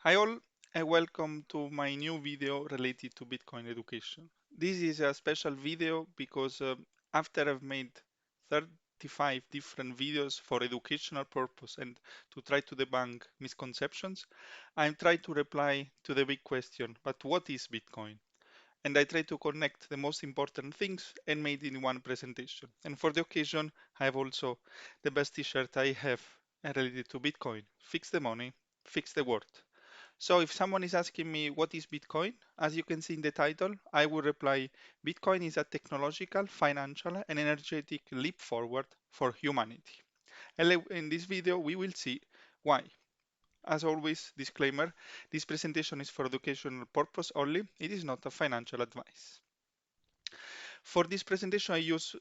Hi all, and welcome to my new video related to Bitcoin education. This is a special video because after I've made 35 different videos for educational purpose and to try to debunk misconceptions, I'm trying to reply to the big question, but what is Bitcoin? And I try to connect the most important things and made in one presentation. And for the occasion, I have also the best t-shirt I have related to Bitcoin. Fix the money, fix the world. So if someone is asking me what is Bitcoin, as you can see in the title, I will reply Bitcoin is a technological, financial, and energetic leap forward for humanity. And in this video, we will see why. As always, disclaimer, this presentation is for educational purpose only. It is not a financial advice. For this presentation, I use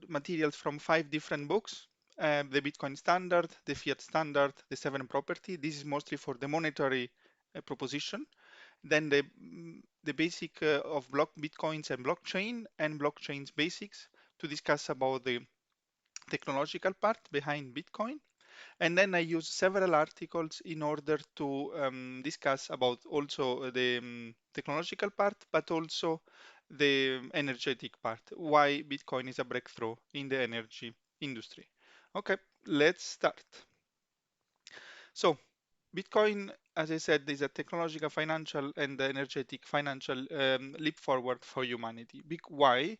materials from 5 different books. The Bitcoin Standard, the Fiat Standard, the Seven Property. This is mostly for the monetary proposition. Then the basic of block Bitcoins and blockchain's basics to discuss about the technological part behind Bitcoin. And then I use several articles in order to discuss about also the technological part, but also the energetic part, why Bitcoin is a breakthrough in the energy industry. Okay, let's start. So Bitcoin, as I said, is a technological, financial, and energetic financial leap forward for humanity. Why?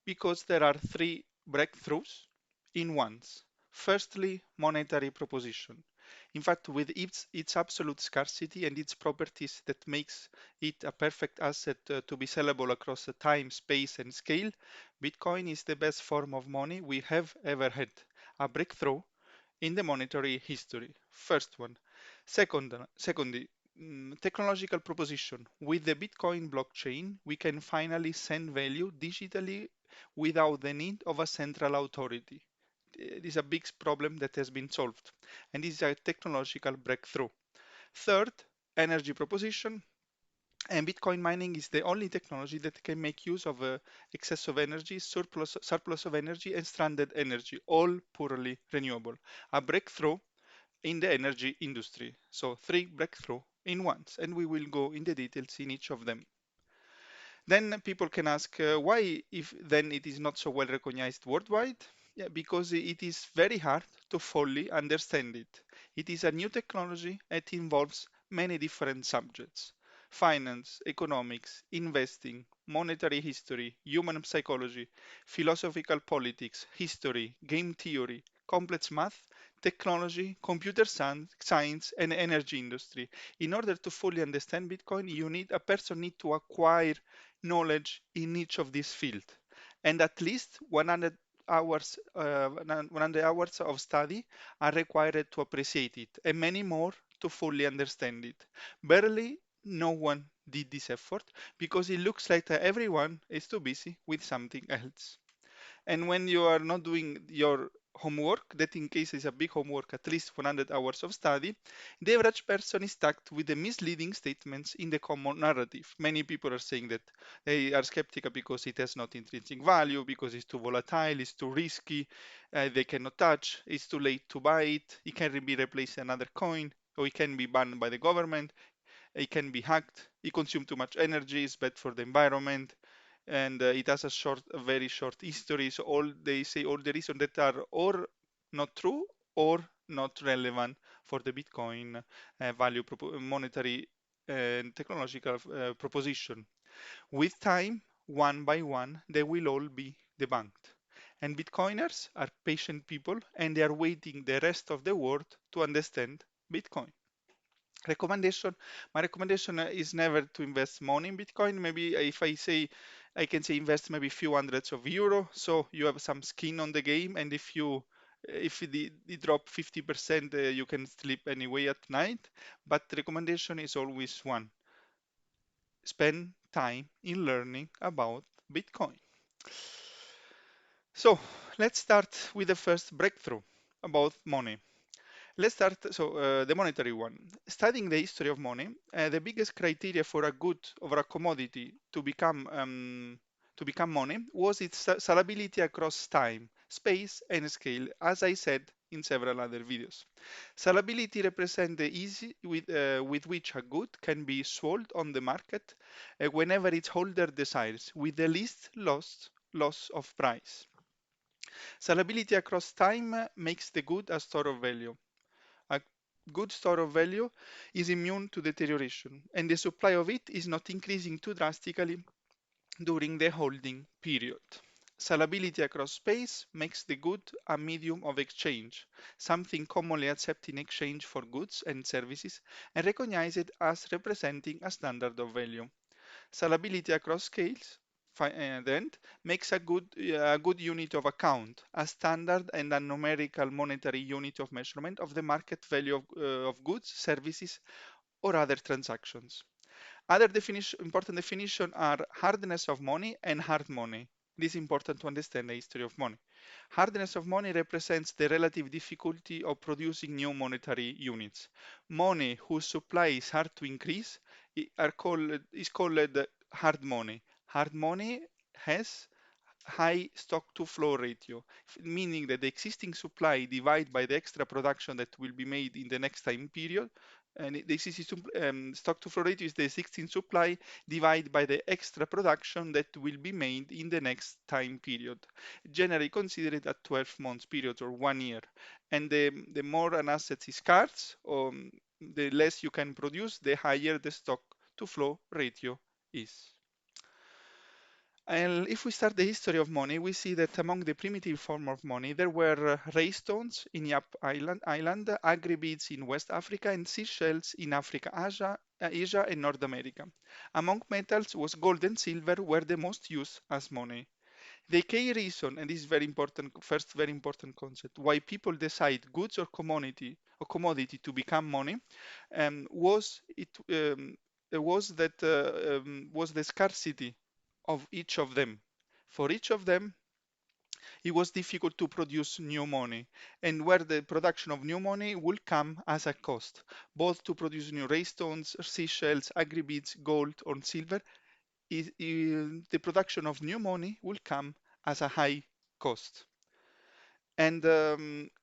Because there are three breakthroughs in once. Firstly, monetary proposition. In fact, with its absolute scarcity and its properties that makes it a perfect asset to be sellable across the time, space, and scale, Bitcoin is the best form of money we have ever had. A breakthrough in the monetary history. First one. Secondly, technological proposition. With the Bitcoin blockchain, we can finally send value digitally without the need of a central authority. It is a big problem that has been solved, and this is a technological breakthrough. Third, energy proposition. And Bitcoin mining is the only technology that can make use of excess of energy, surplus of energy, and stranded energy, all purely renewable. A breakthrough in the energy industry. So three breakthrough in once, and we will go in the details in each of them. Then people can ask why, if then it is not so well recognized worldwide? Yeah, because it is very hard to fully understand it. It is a new technology. It involves many different subjects: finance, economics, investing, monetary history, human psychology, philosophical politics, history, game theory, complex math, technology, computer science, and energy industry. In order to fully understand Bitcoin, a person need to acquire knowledge in each of these fields, and at least 100 hours of study are required to appreciate it, and many more to fully understand it. Barely no one did this effort because it looks like that everyone is too busy with something else. And when you are not doing your homework, that in case is a big homework, at least 100 hours of study, the average person is stuck with the misleading statements in the common narrative. Many people are saying that they are skeptical because it has not intrinsic value, because it's too volatile, it's too risky, they cannot touch, it's too late to buy it can be replaced another coin, or it can be banned by the government, it can be hacked, it consumes too much energy, it's bad for the environment, and it has a very short history. So they say all the reasons that are or not true or not relevant for the Bitcoin monetary and technological proposition. With time, one by one, they will all be debunked. And Bitcoiners are patient people, and they are waiting the rest of the world to understand Bitcoin. Recommendation: my recommendation is never to invest money in Bitcoin. Maybe if I can say invest maybe a few hundreds of euro, so you have some skin on the game, and if it drop 50%, you can sleep anyway at night. But the recommendation is always one: spend time in learning about Bitcoin. So let's start with the first breakthrough about money. Let's start, the monetary one. Studying the history of money, the biggest criteria for a good or a commodity to become money was its salability across time, space, and scale. As I said, in several other videos. Salability represents the ease with which a good can be sold on the market whenever its holder desires, with the least loss of price. Salability across time makes the good a store of value. A good store of value is immune to deterioration, and the supply of it is not increasing too drastically during the holding period. Salability across space makes the good a medium of exchange, something commonly accepted in exchange for goods and services and recognized as representing a standard of value. Salability across scales then makes a good unit of account, a standard and a numerical monetary unit of measurement of the market value of goods, services, or other transactions. Other important definitions are hardness of money and hard money. It is important to understand the history of money. Hardness of money represents the relative difficulty of producing new monetary units. Money whose supply is hard to increase is called hard money. Hard money has high stock to flow ratio, meaning that the existing supply divided by the extra production that will be made in the next time period. And the existing stock to flow ratio is the existing supply divided by the extra production that will be made in the next time period, generally considered a 12 months period or 1 year. And the more an asset is scarce, the less you can produce, the higher the stock to flow ratio is. And if we start the history of money, we see that among the primitive form of money, there were ray stones in Yap Island, agri-beads in West Africa, and seashells in Africa, Asia, and North America. Among metals was gold and silver were the most used as money. The key reason, and this is very important, first very important concept, why people decide goods or commodity to become money, was the scarcity of each of them. For each of them, it was difficult to produce new money, and where the production of new money will come as a cost, both to produce new raystones, seashells, agri-beads, gold, or silver. The production of new money will come as a high cost. And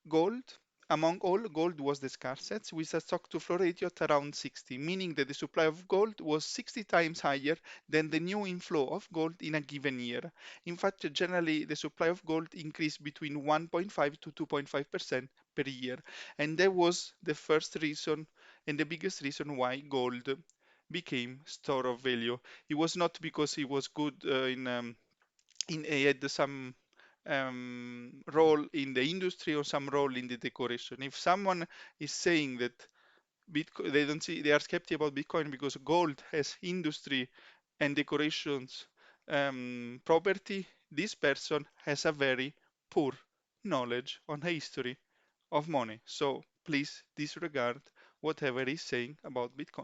gold, among all, gold was the scarcest, with a stock to flow ratio at around 60, meaning that the supply of gold was 60 times higher than the new inflow of gold in a given year. In fact, generally, the supply of gold increased between 1.5 to 2.5% per year. And that was the first reason and the biggest reason why gold became store of value. It was not because it was good it had some role in the industry or some role in the decoration. If someone is saying that Bitcoin, they are skeptical about Bitcoin because gold has industry and decorations property, this person has a very poor knowledge on history of money. So please disregard whatever he's saying about Bitcoin.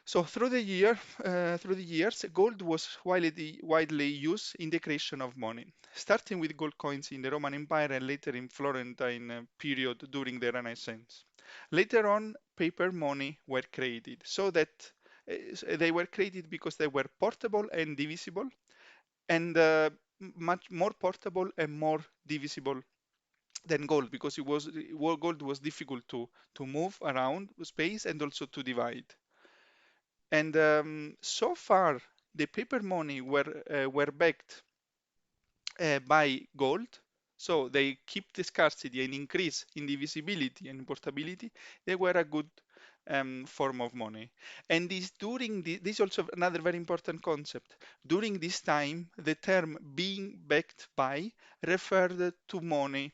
So through the years, gold was widely used in the creation of money, starting with gold coins in the Roman Empire and later in Florentine period during the Renaissance. Later on, paper money were created, so that they were created because they were portable and divisible, and much more portable and more divisible than gold because gold was difficult to move around space and also to divide. And so far, the paper money were backed by gold, so they keep the scarcity and increase in divisibility and portability. They were a good form of money. And this also another very important concept. During this time, the term being backed by referred to money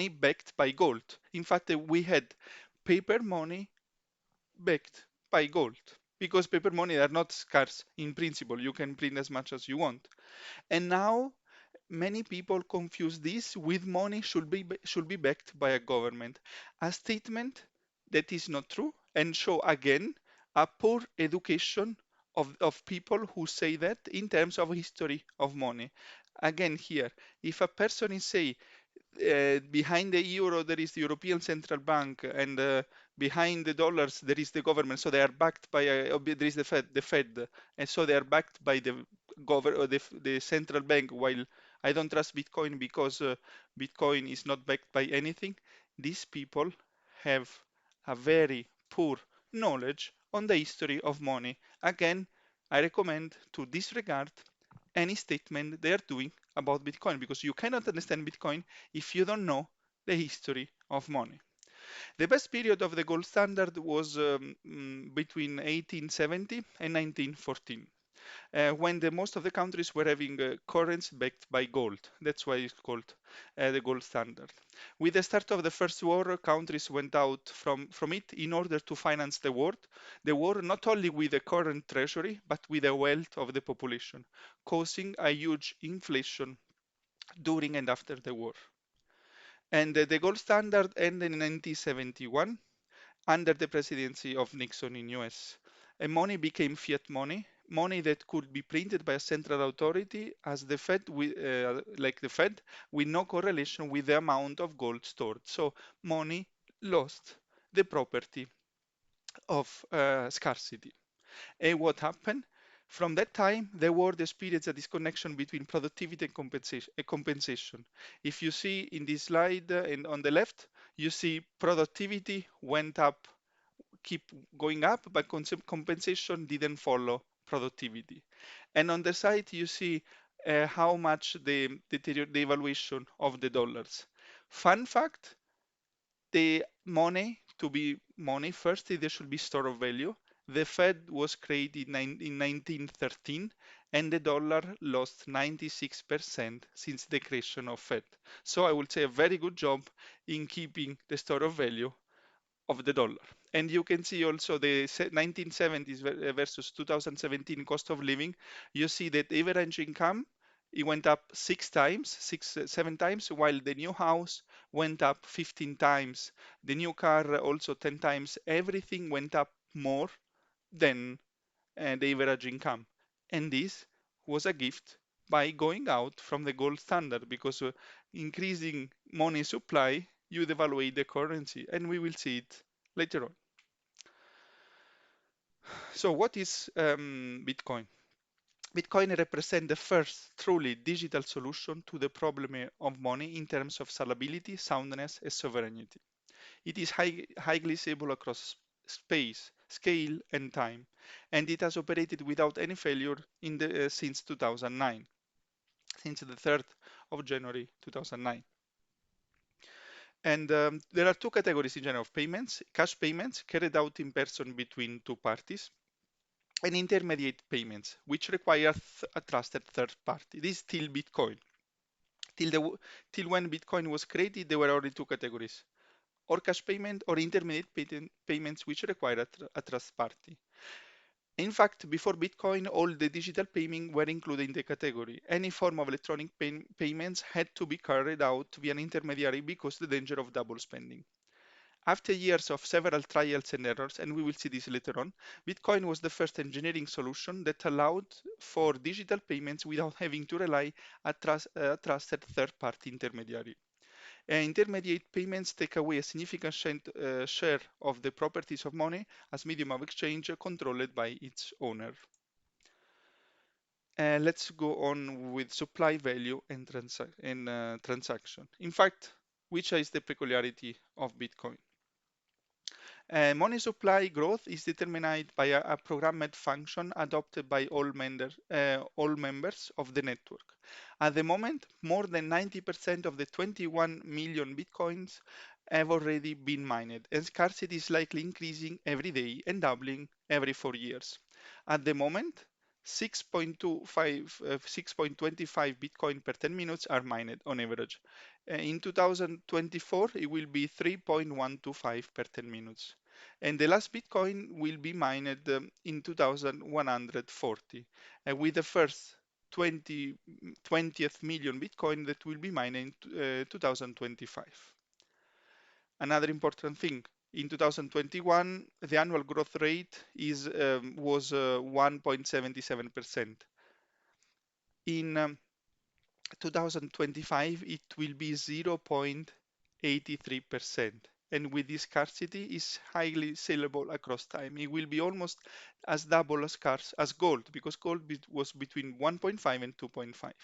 backed by gold. In fact, we had paper money backed by gold because paper money are not scarce in principle. You can print as much as you want. And now many people confuse this with money should be backed by a government, a statement that is not true and show again a poor education of people who say that in terms of history of money. Again here, if a person is say behind the euro there is the European Central Bank, and behind the dollars there is the government. So they are backed by there is the Fed, and so they are backed by the the central bank, while I don't trust Bitcoin because Bitcoin is not backed by anything. These people have a very poor knowledge on the history of money. Again, I recommend to disregard any statement they are doing about Bitcoin because you cannot understand Bitcoin if you don't know the history of money. The best period of the gold standard was between 1870 and 1914, when most of the countries were having currency backed by gold. That's why it's called the gold standard. With the start of the First War, countries went out from it in order to finance the war not only with the current treasury, but with the wealth of the population, causing a huge inflation during and after the war. And the gold standard ended in 1971 under the presidency of Nixon in US. And money became fiat money, money that could be printed by a central authority as the Fed, like the Fed, with no correlation with the amount of gold stored. So money lost the property of scarcity. And what happened? From that time, the world experienced a disconnection between productivity and compensation. If you see in this slide and on the left, you see productivity went up, keep going up, but compensation didn't follow productivity. And on the side, you see how much the evaluation of the dollars. Fun fact, the money, to be money, first there should be store of value. The Fed was created in 1913 and the dollar lost 96% since the creation of Fed. So I would say a very good job in keeping the store of value of the dollar. And you can see also the 1970s versus 2017 cost of living. You see that average income, it went up 6 times, 7 times, while the new house went up 15 times. The new car also 10 times. Everything went up more than the average income. And this was a gift by going out from the gold standard because increasing money supply, you devaluate the currency, and we will see it later on. So what is Bitcoin? Bitcoin represents the first truly digital solution to the problem of money in terms of scalability, soundness, and sovereignty. It is highly stable across space, scale, and time, and it has operated without any failure since 2009, since the 3rd of January 2009. And there are two categories in general of payments: cash payments carried out in person between two parties, and intermediate payments, which require a trusted third party. This is still Bitcoin. Till when Bitcoin was created, there were only two categories: or cash payment or intermediate payments, which require a trust party. In fact, before Bitcoin, all the digital payment were included in the category. Any form of electronic payments had to be carried out via an intermediary because the danger of double spending. After years of several trials and errors, and we will see this later on, Bitcoin was the first engineering solution that allowed for digital payments without having to rely on a trusted third-party intermediary. Intermediate payments take away a significant share of the properties of money as medium of exchange controlled by its owner. Let's go on with supply value and transaction. In fact, which is the peculiarity of Bitcoin? Money supply growth is determined by a programmed function adopted by all members of the network. At the moment, more than 90% of the 21 million bitcoins have already been mined, and scarcity is likely increasing every day and doubling every 4 years. At the moment, 6.25 Bitcoin per 10 minutes are mined on average. In 2024, it will be 3.125 per 10 minutes. And the last Bitcoin will be mined in 2140, with the first 20th million Bitcoin that will be mined in 2025. Another important thing, in 2021, the annual growth rate was 1.77%. In 2025, it will be 0.83%. And with this scarcity, is highly sellable across time. It will be almost as double as scarce as gold, because gold was between 1.5 and 2.5.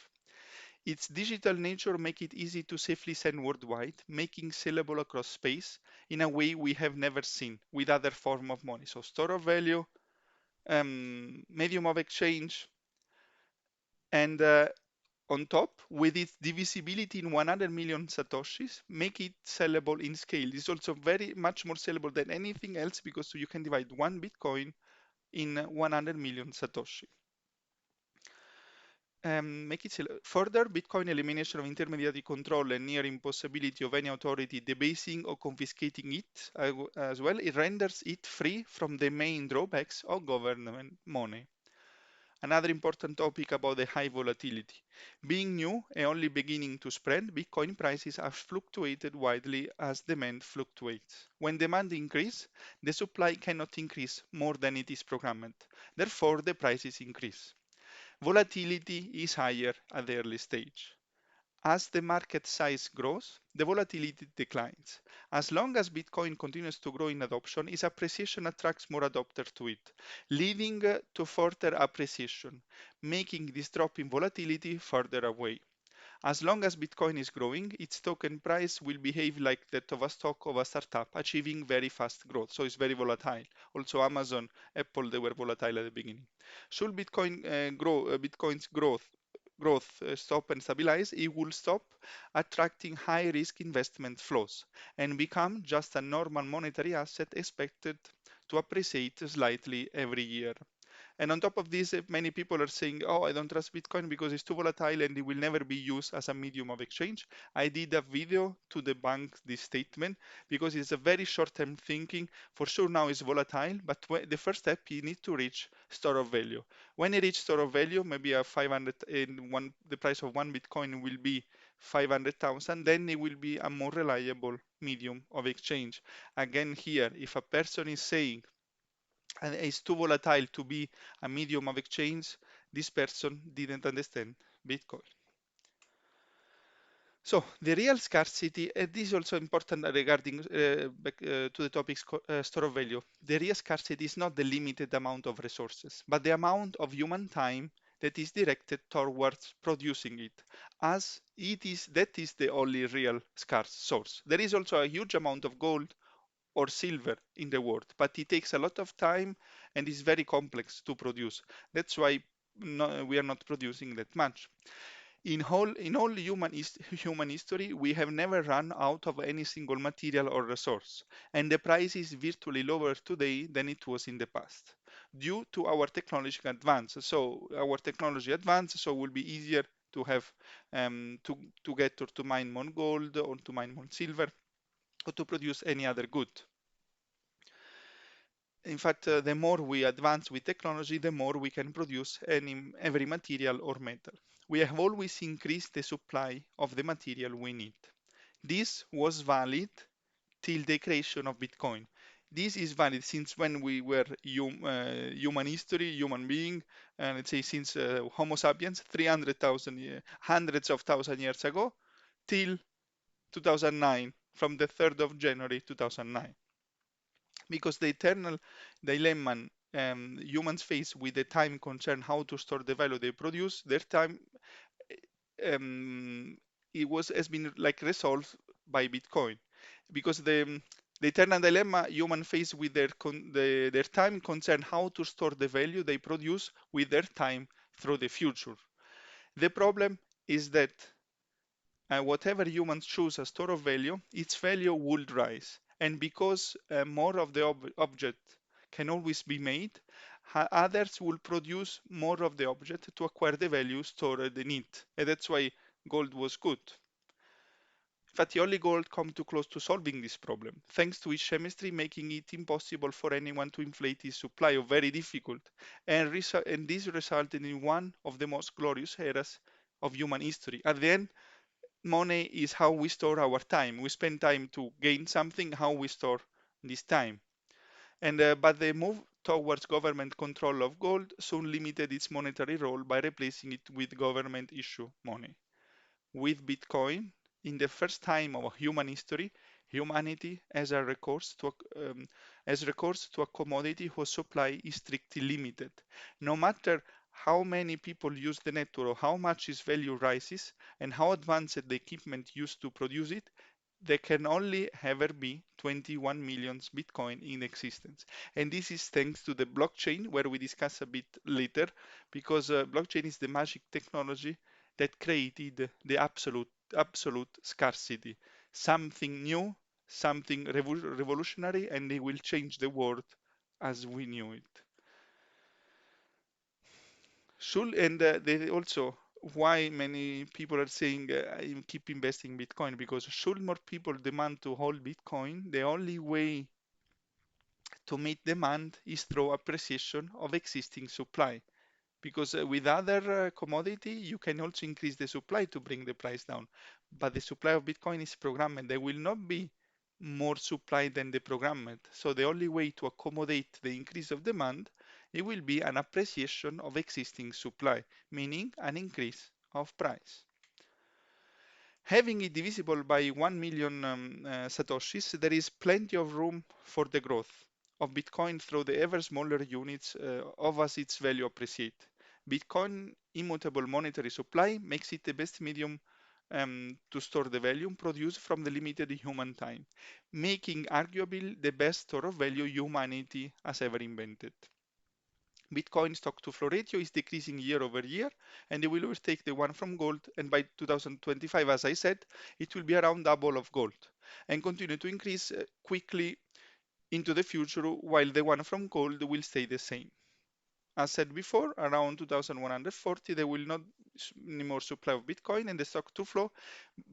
Its digital nature make it easy to safely send worldwide, making sellable across space in a way we have never seen with other form of money. So store of value, medium of exchange, and on top, with its divisibility in 100 million satoshis, make it sellable in scale. It's also very much more sellable than anything else because you can divide one Bitcoin in 100 million satoshi. Make it further, Bitcoin elimination of intermediary control and near impossibility of any authority debasing or confiscating it as well, it renders it free from the main drawbacks of government money. Another important topic about the high volatility. Being new and only beginning to spread, Bitcoin prices have fluctuated widely as demand fluctuates. When demand increases, the supply cannot increase more than it is programmed. Therefore, the prices increase. Volatility is higher at the early stage. As the market size grows, the volatility declines. As long as Bitcoin continues to grow in adoption, its appreciation attracts more adopters to it, leading to further appreciation, making this drop in volatility further away. As long as Bitcoin is growing, its token price will behave like that of a stock of a startup, achieving very fast growth. So it's very volatile. Also, Amazon, Apple, they were volatile at the beginning. Should Bitcoin's growth stop and stabilize, it will stop attracting high risk investment flows and become just a normal monetary asset expected to appreciate slightly every year. And on top of this, many people are saying, oh, I don't trust Bitcoin because it's too volatile and it will never be used as a medium of exchange. I did a video to debunk this statement because it's a very short-term thinking. For sure now it's volatile, but the first step, you need to reach store of value. When you reach store of value, maybe a 500 in one, the price of one Bitcoin will be 500,000, then it will be a more reliable medium of exchange. Again, here, if a person is saying and it's too volatile to be a medium of exchange, this person didn't understand Bitcoin. So the real scarcity, and this is also important regarding back to the topic store of value. The real scarcity is not the limited amount of resources, but the amount of human time that is directed towards producing it, as it is that is the only real scarce source. There is also a huge amount of gold or silver in the world, but it takes a lot of time and is very complex to produce. That's why we are not producing that much. In all human history, we have never run out of any single material or resource, and the price is virtually lower today than it was in the past due to our technological advance. So our technology advance, so it will be easier to have to get or to mine more gold or to mine more silver or to produce any other good. In fact, the more we advance with technology, the more we can produce every material or metal. We have always increased the supply of the material we need. This was valid till the creation of Bitcoin. This is valid since when we were human history, human being, and let's say since Homo sapiens, 300,000 hundreds of thousand years ago, till 2009, from the 3rd of January 2009, because the eternal dilemma humans face with the time concern how to store the value they produce, their time it was has been like resolved by Bitcoin, because the eternal dilemma human face with their time concern how to store the value they produce with their time through the future. The problem is that whatever humans choose as store of value, its value would rise. And because more of the object can always be made, others will produce more of the object to acquire the value stored in it. And that's why gold was good. In fact, the only gold come too close to solving this problem, thanks to its chemistry making it impossible for anyone to inflate its supply, or very difficult. And this resulted in one of the most glorious eras of human history. At the end, money is how we store our time. We spend time to gain something, how we store this time. And but the move towards government control of gold soon limited its monetary role by replacing it with government issue money. With Bitcoin, in the first time of human history, humanity has recourse to a commodity whose supply is strictly limited. No matter how many people use the network or how much its value rises and how advanced the equipment used to produce it, there can only ever be 21 million Bitcoin in existence. And this is thanks to the blockchain, where we discuss a bit later, because blockchain is the magic technology that created the absolute scarcity. Something new, something revolutionary, and it will change the world as we knew it. Should and they also why many people are saying I keep investing Bitcoin, because should more people demand to hold Bitcoin, the only way to meet demand is through appreciation of existing supply. Because with other commodity, you can also increase the supply to bring the price down. But the supply of Bitcoin is programmed. There will not be more supply than the programmed. So the only way to accommodate the increase of demand, it will be an appreciation of existing supply, meaning an increase of price. Having it divisible by 1 million satoshis, there is plenty of room for the growth of Bitcoin through the ever smaller units of as its value appreciate. Bitcoin immutable monetary supply makes it the best medium to store the value produced from the limited human time, making arguably the best store of value humanity has ever invented. Bitcoin stock to flow ratio is decreasing year over year, and it will overtake the one from gold. And by 2025, as I said, it will be around double of gold and continue to increase quickly into the future, while the one from gold will stay the same. As said before, around 2140, there will not any more supply of Bitcoin, and the stock to flow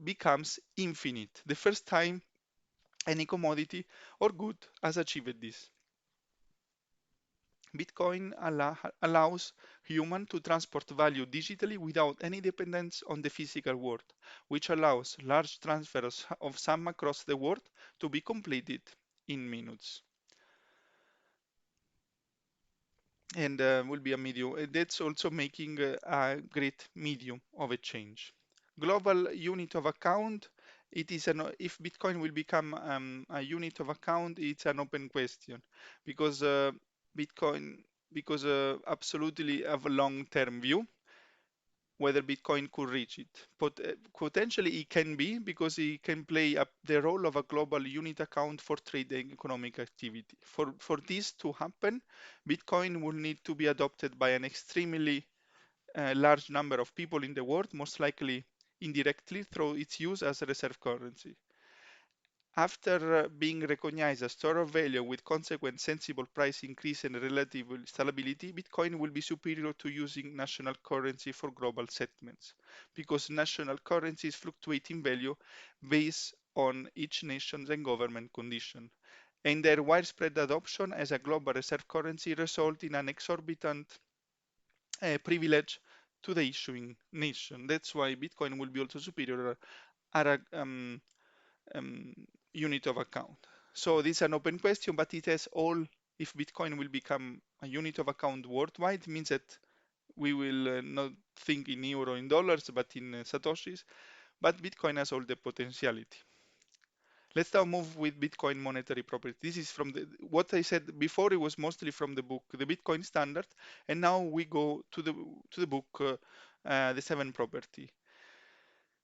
becomes infinite. The first time any commodity or good has achieved this. Bitcoin allows humans to transport value digitally without any dependence on the physical world, which allows large transfers of sum across the world to be completed in minutes. And will be a medium. That's also making a great medium of exchange. Global unit of account. It is an if Bitcoin will become a unit of account. It's an open question because Bitcoin because absolutely have a long-term view whether Bitcoin could reach it. Potentially it can be because it can play up the role of a global unit account for trade and economic activity. For this to happen, Bitcoin will need to be adopted by an extremely large number of people in the world, most likely indirectly through its use as a reserve currency. After being recognized as store of value with consequent sensible price increase and relative stability, Bitcoin will be superior to using national currency for global settlements, because national currencies fluctuate in value based on each nation's and government condition. And their widespread adoption as a global reserve currency result in an exorbitant privilege to the issuing nation. That's why Bitcoin will be also superior at a um, unit of account. So this is an open question, but it has all, if Bitcoin will become a unit of account worldwide, means that we will not think in euro in dollars, but in satoshis, but Bitcoin has all the potentiality. Let's now move with Bitcoin monetary property. This is from what I said before. It was mostly from the book, the Bitcoin Standard, and now we go to the book, the seven property.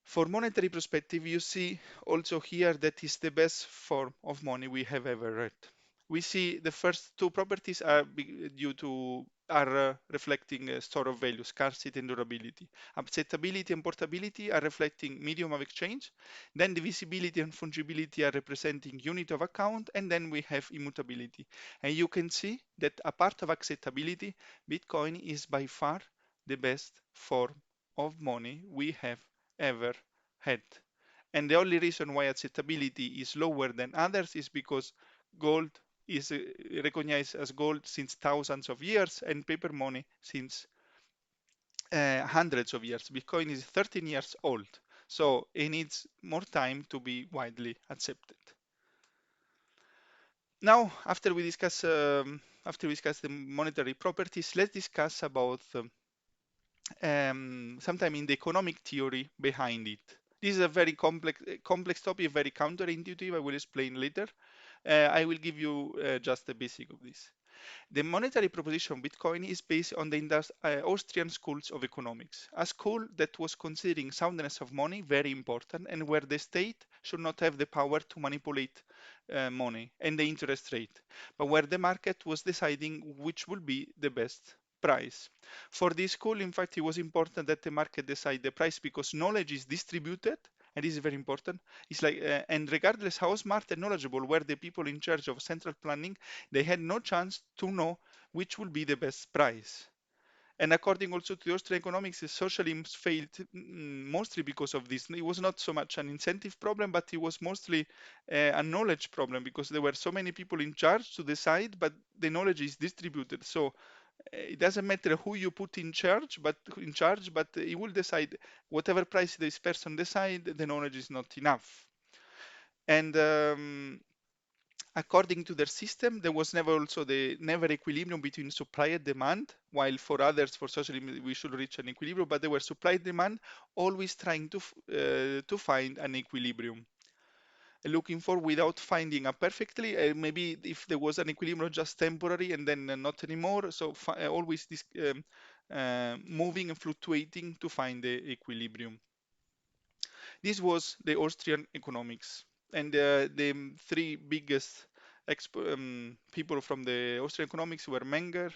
For monetary perspective, you see also here that is the best form of money we have ever read. We see the first two properties are reflecting store of value, scarcity and durability. Acceptability and portability are reflecting medium of exchange. Then divisibility and fungibility are representing unit of account, and then we have immutability. And you can see that apart of acceptability, Bitcoin is by far the best form of money we have ever had. And the only reason why acceptability is lower than others is because gold is recognized as gold since thousands of years and paper money since hundreds of years. Bitcoin is 13 years old, so it needs more time to be widely accepted. Now, after we discuss the monetary properties, let's discuss about sometime in the economic theory behind it. This is a very complex topic, very counterintuitive. I will explain later. I will give you just the basic of this. The monetary proposition of Bitcoin is based on the Austrian schools of economics, a school that was considering soundness of money very important and where the state should not have the power to manipulate money and the interest rate, but where the market was deciding which will be the best price. For this school, in fact, it was important that the market decide the price because knowledge is distributed, and this is very important. It's like, and regardless how smart and knowledgeable were the people in charge of central planning, they had no chance to know which will be the best price. And according also to the Austrian economics, the socialism failed mostly because of this. It was not so much an incentive problem, but it was mostly a knowledge problem because there were so many people in charge to decide, but the knowledge is distributed. So it doesn't matter who you put in charge, but it will decide whatever price this person decide. The knowledge is not enough. And according to their system, there was never also the never equilibrium between supply and demand, while for others, for socialism, we should reach an equilibrium, but there were supply and demand always trying to find an equilibrium. Looking for without finding a perfectly, maybe if there was an equilibrium just temporary and then not anymore, so always this moving and fluctuating to find the equilibrium. This was the Austrian economics. And the three biggest people from the Austrian economics were Menger,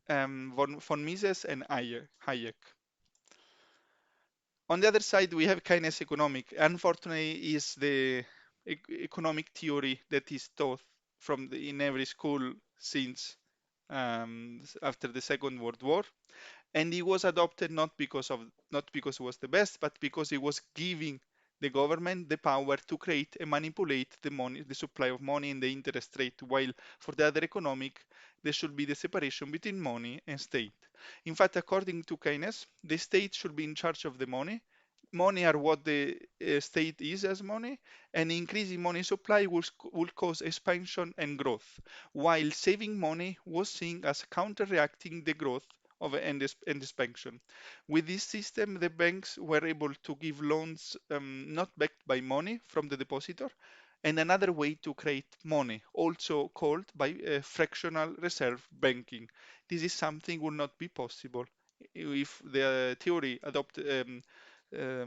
von Mises, and Hayek. On the other side, we have Keynes economic. Unfortunately, is the economic theory that is taught in every school since after the Second World War, and it was adopted not because it was the best, but because it was giving the government the power to create and manipulate the money, the supply of money and the interest rate, while for the other economic, there should be the separation between money and state. In fact, according to Keynes, the state should be in charge of the money. Money are what the state is as money, and increasing money supply will cause expansion and growth, while saving money was seen as counteracting the growth of and expansion. With this system, the banks were able to give loans not backed by money from the depositor, and another way to create money, also called by fractional reserve banking. This is something would not be possible if the theory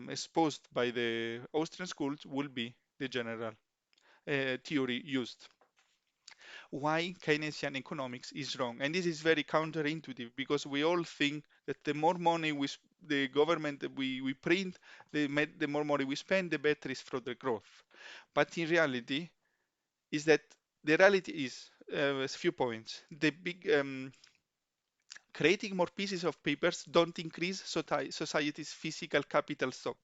exposed by the Austrian schools will be the general theory used. Why Keynesian economics is wrong. And this is very counterintuitive because we all think that the more money the government we print, the more money we spend, the better is for the growth. But in reality, is that the reality is a few points. The big creating more pieces of papers don't increase society's physical capital stock,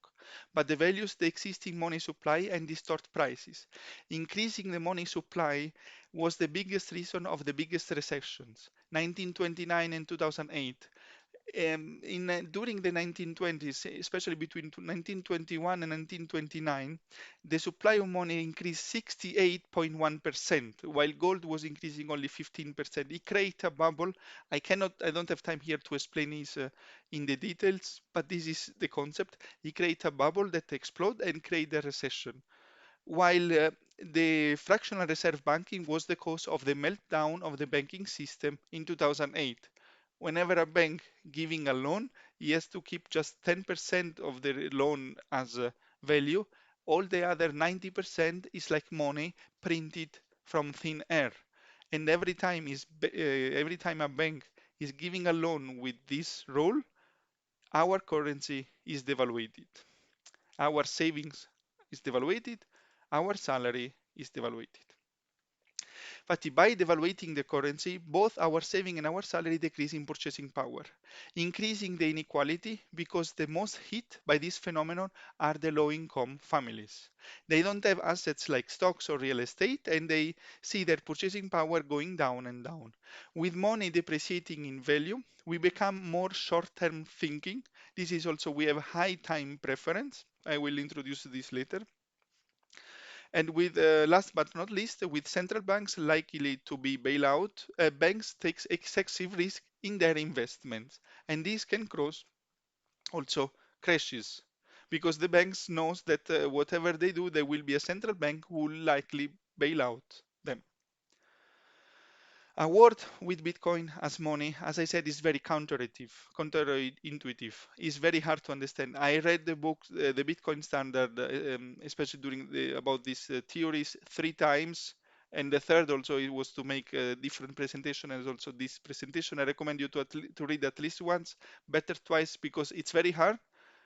but the values the existing money supply and distort prices. Increasing the money supply was the biggest reason of the biggest recessions, 1929 and 2008. During the 1920s, especially between 1921 and 1929, the supply of money increased 68.1%, while gold was increasing only 15%. It created a bubble. I don't have time here to explain this in the details, but this is the concept. It created a bubble that exploded and created a recession. While the fractional reserve banking was the cause of the meltdown of the banking system in 2008. Whenever a bank giving a loan, he has to keep just 10% of the loan as a value. All the other 90% is like money printed from thin air. And every time a bank is giving a loan with this rule, our currency is devaluated. Our savings is devaluated, our salary is devaluated. But by devaluating the currency, both our saving and our salary decrease in purchasing power, increasing the inequality because the most hit by this phenomenon are the low-income families. They don't have assets like stocks or real estate, and they see their purchasing power going down and down. With money depreciating in value, we become more short-term thinking. This is also, we have high time preference. I will introduce this later. And with last but not least, with central banks likely to be bailout, banks take excessive risk in their investments, and this can cause also crashes because the banks knows that whatever they do, there will be a central bank who will likely bail out them. A world with Bitcoin as money, as I said, is very counterintuitive. It's very hard to understand. I read the book, the Bitcoin Standard, especially during about these theories, 3 times, and the third also it was to make a different presentation, and also this presentation. I recommend you to to read at least once, better twice, because it's very hard.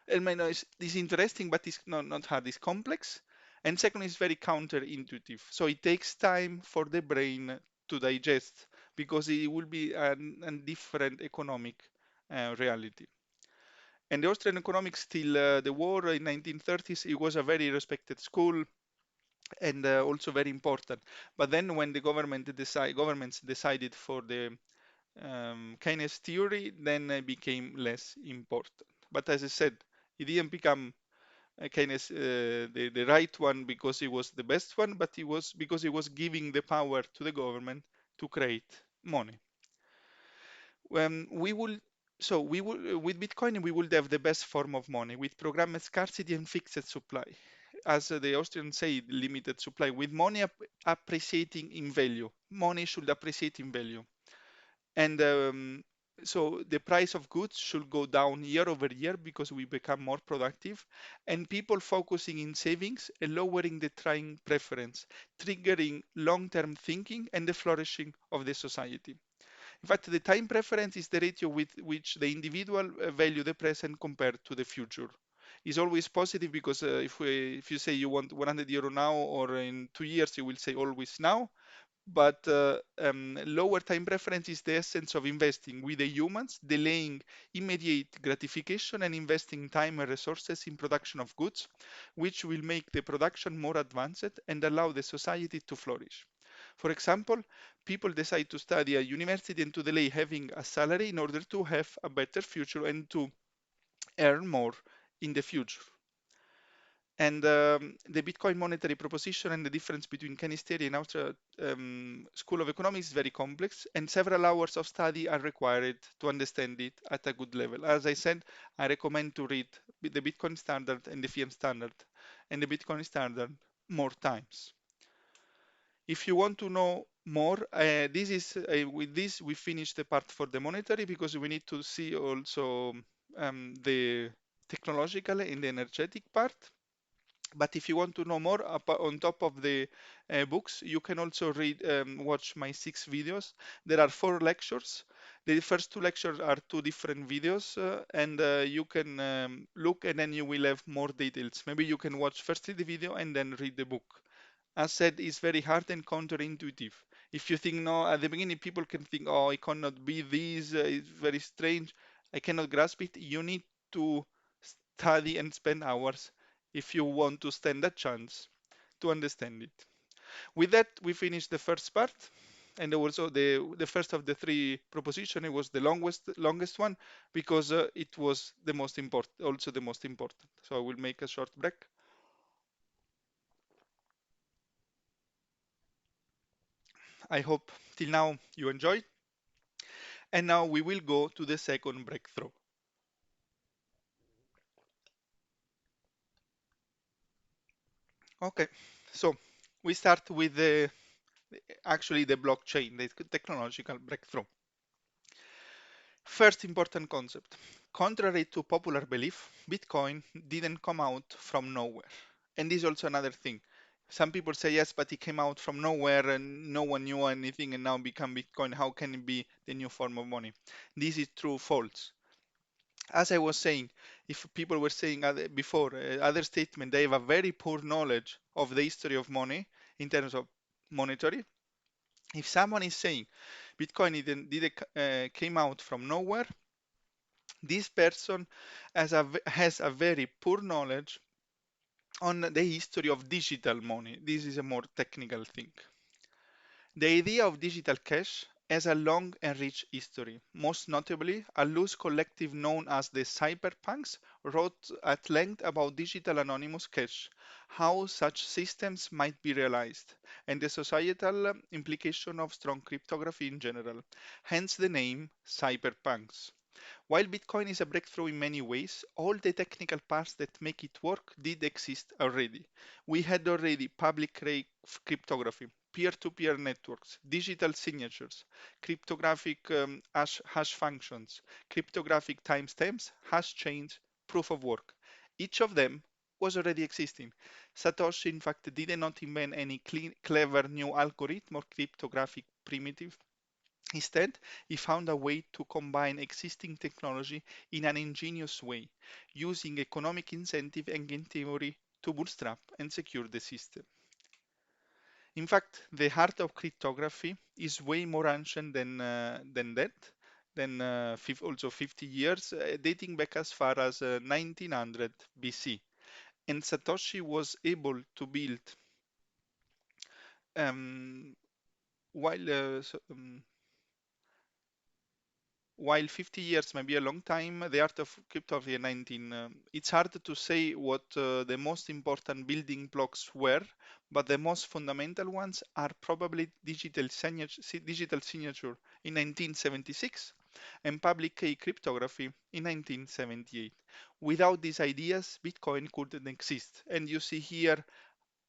And I know it's interesting, but it's not hard. It's complex. And second, it's very counterintuitive. So it takes time for the brain to digest because it will be a different economic reality. And the Austrian economics till the war in 1930s, it was a very respected school and also very important. But then when the governments decided for the Keynes theory, then it became less important. But as I said, it didn't become Keynes the right one because it was the best one, but it was because it was giving the power to the government to create money. We will we will with Bitcoin we will have the best form of money with programmed scarcity and fixed supply. As the Austrians say, limited supply with money appreciating in value. Money should appreciate in value. And so the price of goods should go down year over year because we become more productive, and people focusing in savings and lowering the trying preference, triggering long-term thinking and the flourishing of the society. In fact, the time preference is the ratio with which the individual value the present compared to the future. Is always positive because if you say you want 100 euro now or in 2 years, you will say always now. But lower time preference is the essence of investing with the humans, delaying immediate gratification and investing time and resources in production of goods, which will make the production more advanced and allow the society to flourish. For example, people decide to study at university and to delay having a salary in order to have a better future and to earn more in the future. And the Bitcoin monetary proposition and the difference between Keynes theory and Austria School of Economics is very complex, and several hours of study are required to understand it at a good level. As I said, I recommend to read the Bitcoin Standard and the Fiat Standard, and the Bitcoin Standard more times. If you want to know more, this is with this we finish the part for the monetary because we need to see also the technological and the energetic part. But if you want to know more on top of the books, you can also watch my 6 videos. There are 4 lectures. The first 2 lectures are 2 different videos, and you can look and then you will have more details. Maybe you can watch firstly the video and then read the book. As said, it's very hard and counterintuitive. If you think, no, at the beginning people can think, oh, it cannot be this, it's very strange, I cannot grasp it. You need to study and spend hours if you want to stand a chance to understand it. With that, we finished the first part, and also the first of the 3 proposition. It was the longest one because it was the most important, also the most important. So I will make a short break. I hope till now you enjoyed. And now we will go to the second breakthrough. Okay, so we start with actually the blockchain, the technological breakthrough. First important concept. Contrary to popular belief, Bitcoin didn't come out from nowhere. And this is also another thing. Some people say yes, but it came out from nowhere and no one knew anything and now become Bitcoin. How can it be the new form of money? This is true false. As I was saying, if people were saying before, other statement, they have a very poor knowledge of the history of money in terms of monetary. If someone is saying Bitcoin came out from nowhere, this person has a very poor knowledge on the history of digital money. This is a more technical thing. The idea of digital cash has a long and rich history. Most notably, a loose collective known as the cypherpunks wrote at length about digital anonymous cash, how such systems might be realized, and the societal implication of strong cryptography in general, hence the name cypherpunks. While Bitcoin is a breakthrough in many ways, all the technical parts that make it work did exist already. We had already public cryptography, peer-to-peer networks, digital signatures, cryptographic hash functions, cryptographic timestamps, hash chains, proof of work. Each of them was already existing. Satoshi, in fact, did not invent any clever new algorithm or cryptographic primitive. Instead, he found a way to combine existing technology in an ingenious way, using economic incentive and game theory to bootstrap and secure the system. In fact, the heart of cryptography is way more ancient than that, also 50 years, dating back as far as 1900 BC. And Satoshi was able to build, um, while while 50 years may be a long time, the art of cryptography in 19, it's hard to say what the most important building blocks were, but the most fundamental ones are probably digital signature in 1976 and public key cryptography in 1978. Without these ideas, Bitcoin couldn't exist. And you see here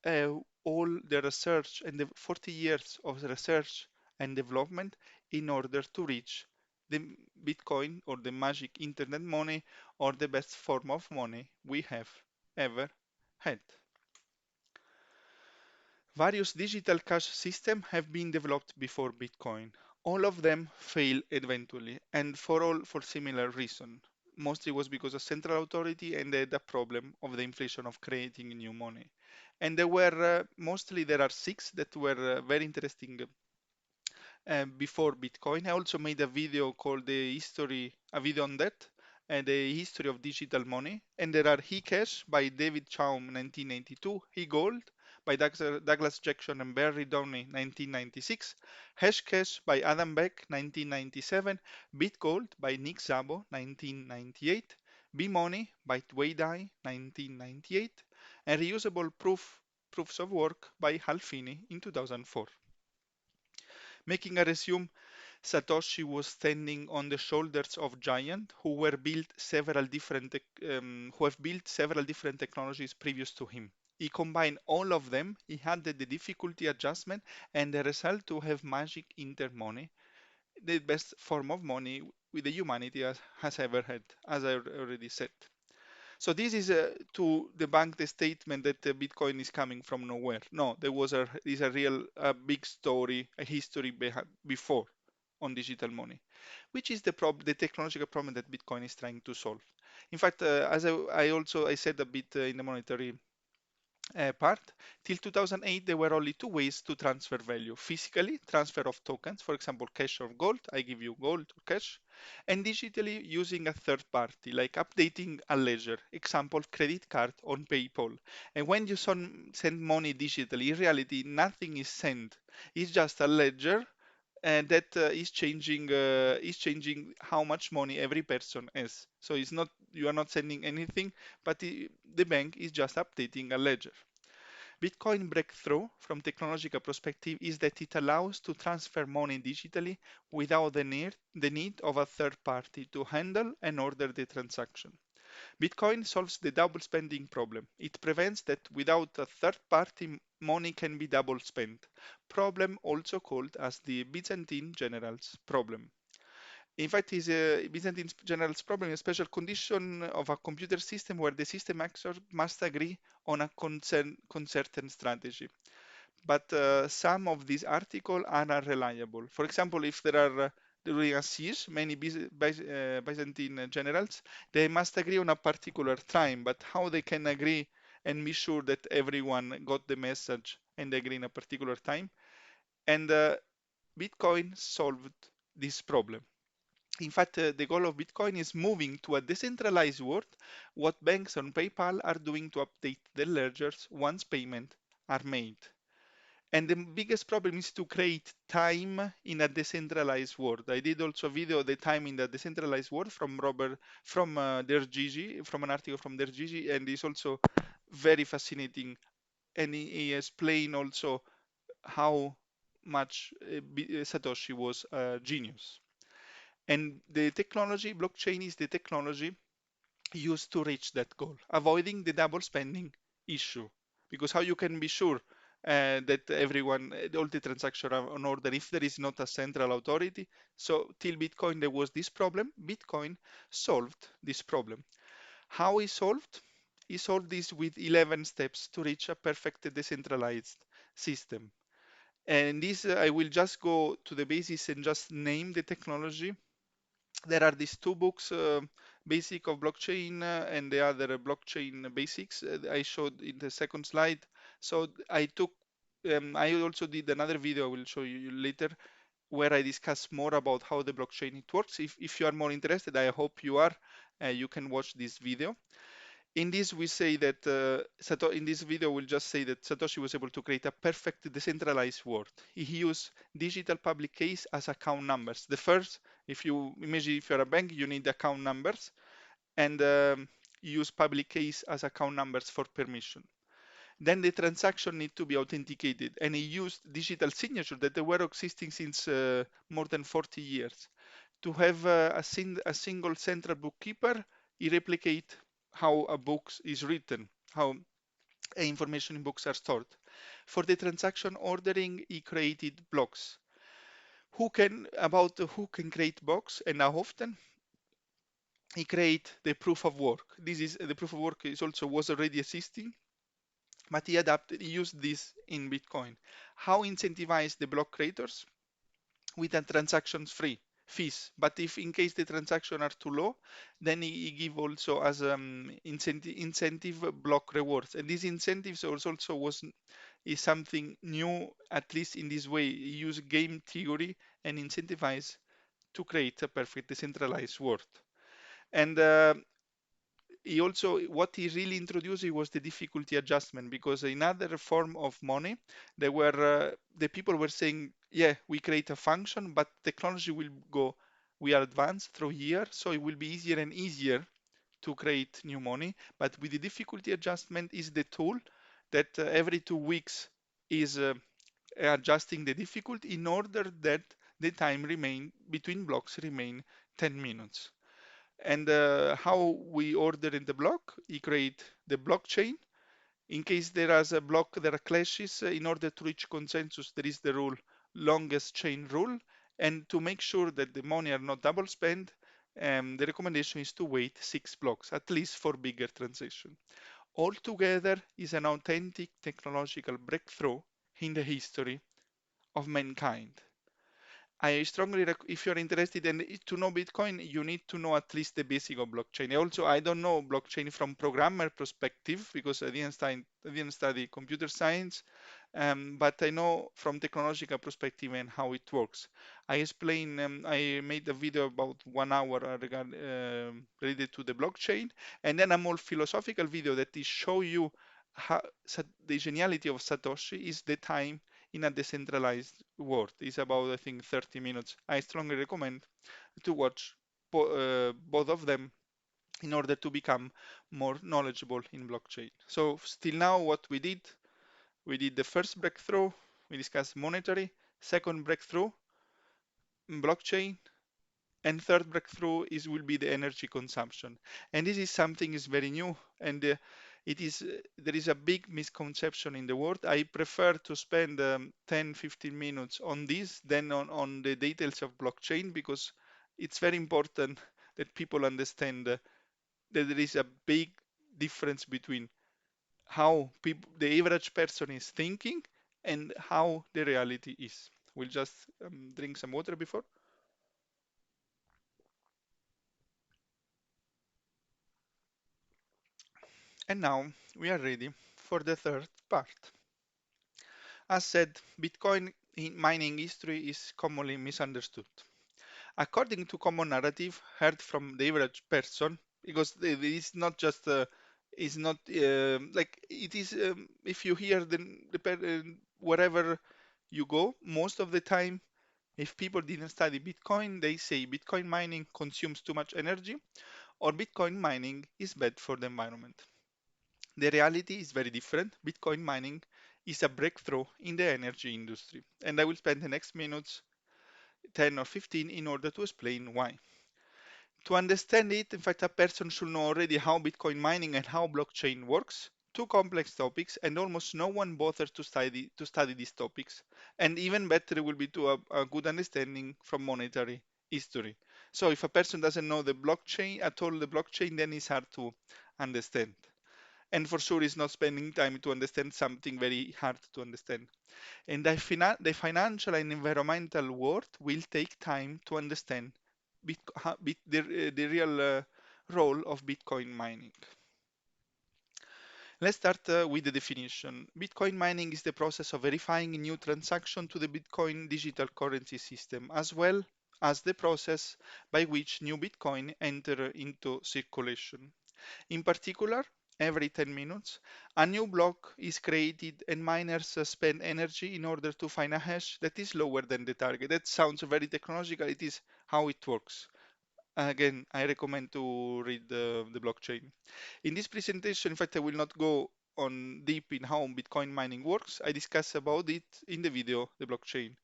uh, all the research and the 40 years of research and development in order to reach the Bitcoin or the magic internet money or the best form of money we have ever had. Various digital cash systems have been developed before Bitcoin. All of them fail eventually, and for similar reason. Mostly was because of central authority and the problem of the inflation of creating new money. And there are six that were very interesting before Bitcoin. I also made a video called a video on that, and the history of digital money. And there are eCash by David Chaum, 1992, eGold by Douglas Jackson and Barry Downey, 1996, Hashcash by Adam Beck, 1997, BitGold by Nick Szabo, 1998, B-Money by Wei Dai, 1998, and Reusable Proofs of Work by Hal Finney in 2004. Making a resume, Satoshi was standing on the shoulders of giants who have built several different technologies previous to him. He combined all of them. He had the difficulty adjustment, and the result to have magic intermoney, the best form of money with the humanity has ever had, as I already said. So this is to debunk the statement that Bitcoin is coming from nowhere. No, is a real big story, a history before on digital money, which is the technological problem that Bitcoin is trying to solve. In fact, as I said a bit in the monetary part, till 2008, there were only two ways to transfer value. Physically, transfer of tokens, for example, cash or gold. I give you gold or cash. And digitally, using a third party, like updating a ledger, example, credit card on PayPal. And when you send money digitally, in reality, nothing is sent. It's just a ledger and that is changing how much money every person has. So it's not you are not sending anything, but the bank is just updating a ledger. Bitcoin breakthrough from technological perspective is that it allows to transfer money digitally without the need of a third party to handle and order the transaction. Bitcoin solves the double spending problem. It prevents that without a third party money can be double spent, problem also called as the Byzantine generals problem. In fact, is a Byzantine generals problem a special condition of a computer system where the system actors must agree on a certain strategy. But some of these articles are unreliable. For example, if there are during a siege, many Byzantine generals, they must agree on a particular time, but how they can agree and be sure that everyone got the message and agree in a particular time? And Bitcoin solved this problem. In fact, the goal of Bitcoin is moving to a decentralized world, what banks on PayPal are doing to update their ledgers once payments are made. And the biggest problem is to create time in a decentralized world. I did also a video on the time in the decentralized world from Dergigi, from an article from Dergigi, and it's also very fascinating. And he explained also how much Satoshi was a genius. And the technology, blockchain is the technology used to reach that goal, avoiding the double spending issue. Because how you can be sure that everyone, all the transactions are on order if there is not a central authority. So till Bitcoin, there was this problem. Bitcoin solved this problem. How he solved? He solved this with 11 steps to reach a perfect decentralized system. And this, I will just go to the basis and just name the technology. There are these two books, Basic of Blockchain and the other Blockchain Basics. I showed in the second slide. So I also did another video I will show you later where I discuss more about how the blockchain it works. If you are more interested, I hope you are. You can watch this video. In this, we say that in this video, we'll just say that Satoshi was able to create a perfect decentralized world. He used digital public keys as account numbers. The first, if you imagine if you're a bank, you need account numbers, and you use public keys as account numbers for permission. Then the transaction need to be authenticated, and he used digital signature that they were existing since more than 40 years. To have a single central bookkeeper, he replicate how a book is written, how information in books are stored. For the transaction ordering, he created blocks. Who can create blocks and how often? He create the proof of work. This is the proof of work is also was already existing, but he used this in Bitcoin. How incentivize the block creators? With a transactions free fees. But if in case the transaction are too low, then he give also as incentive block rewards. And these incentives also was is something new, at least in this way. He use game theory and incentivize to create a perfect decentralized world. And he also what he really introduced was the difficulty adjustment, because in other form of money there were the people were saying, yeah, we create a function, but technology will go, we are advanced through here, so it will be easier and easier to create new money. But with the difficulty adjustment is the tool that every 2 weeks is adjusting the difficulty in order that the time remain between blocks remain 10 minutes. And how we order in the block, you create the blockchain. In case there is a block, there are clashes. In order to reach consensus, there is the rule, longest chain rule. And to make sure that the money are not double spent, the recommendation is to wait 6 blocks, at least for bigger transaction. Altogether is an authentic technological breakthrough in the history of mankind. I strongly if you're interested in to know Bitcoin, you need to know at least the basic of blockchain. Also, I don't know blockchain from programmer perspective because I didn't study computer science, but I know from technological perspective and how it works. I made a video about 1 hour related to the blockchain, and then a more philosophical video that is show you how the geniality of Satoshi is the time in a decentralized world. It's about, I think, 30 minutes. I strongly recommend to watch both of them in order to become more knowledgeable in blockchain. So still now what we did the first breakthrough, we discussed monetary, second breakthrough, blockchain, and third breakthrough is will be the energy consumption. And this is something is very new, and it is there is a big misconception in the world. I prefer to spend 10-15 minutes on this than on the details of blockchain, because it's very important that people understand that there is a big difference between how the average person is thinking and how the reality is. We'll just drink some water before. And now we are ready for the third part. As said, Bitcoin in mining history is commonly misunderstood. According to common narrative heard from the average person, because it is not just is not like it is if you hear wherever you go, most of the time, if people didn't study Bitcoin, they say Bitcoin mining consumes too much energy or Bitcoin mining is bad for the environment. The reality is very different. Bitcoin mining is a breakthrough in the energy industry. And I will spend the next minutes, 10 or 15, in order to explain why. To understand it, in fact, a person should know already how Bitcoin mining and how blockchain works. Too complex topics, and almost no one bothers to study these topics. And even better will be to have a good understanding from monetary history. So if a person doesn't know the blockchain at all, the blockchain, then it's hard to understand. And for sure, is not spending time to understand something very hard to understand. And the financial and environmental world will take time to understand the real role of Bitcoin mining. Let's start with the definition. Bitcoin mining is the process of verifying new transaction to the Bitcoin digital currency system, as well as the process by which new Bitcoin enter into circulation. In particular, every 10 minutes, a new block is created and miners spend energy in order to find a hash that is lower than the target. That sounds very technological. It is how it works. Again, I recommend to read the blockchain. In this presentation, in fact, I will not go on deep in how Bitcoin mining works. I discuss about it in the video, the blockchain.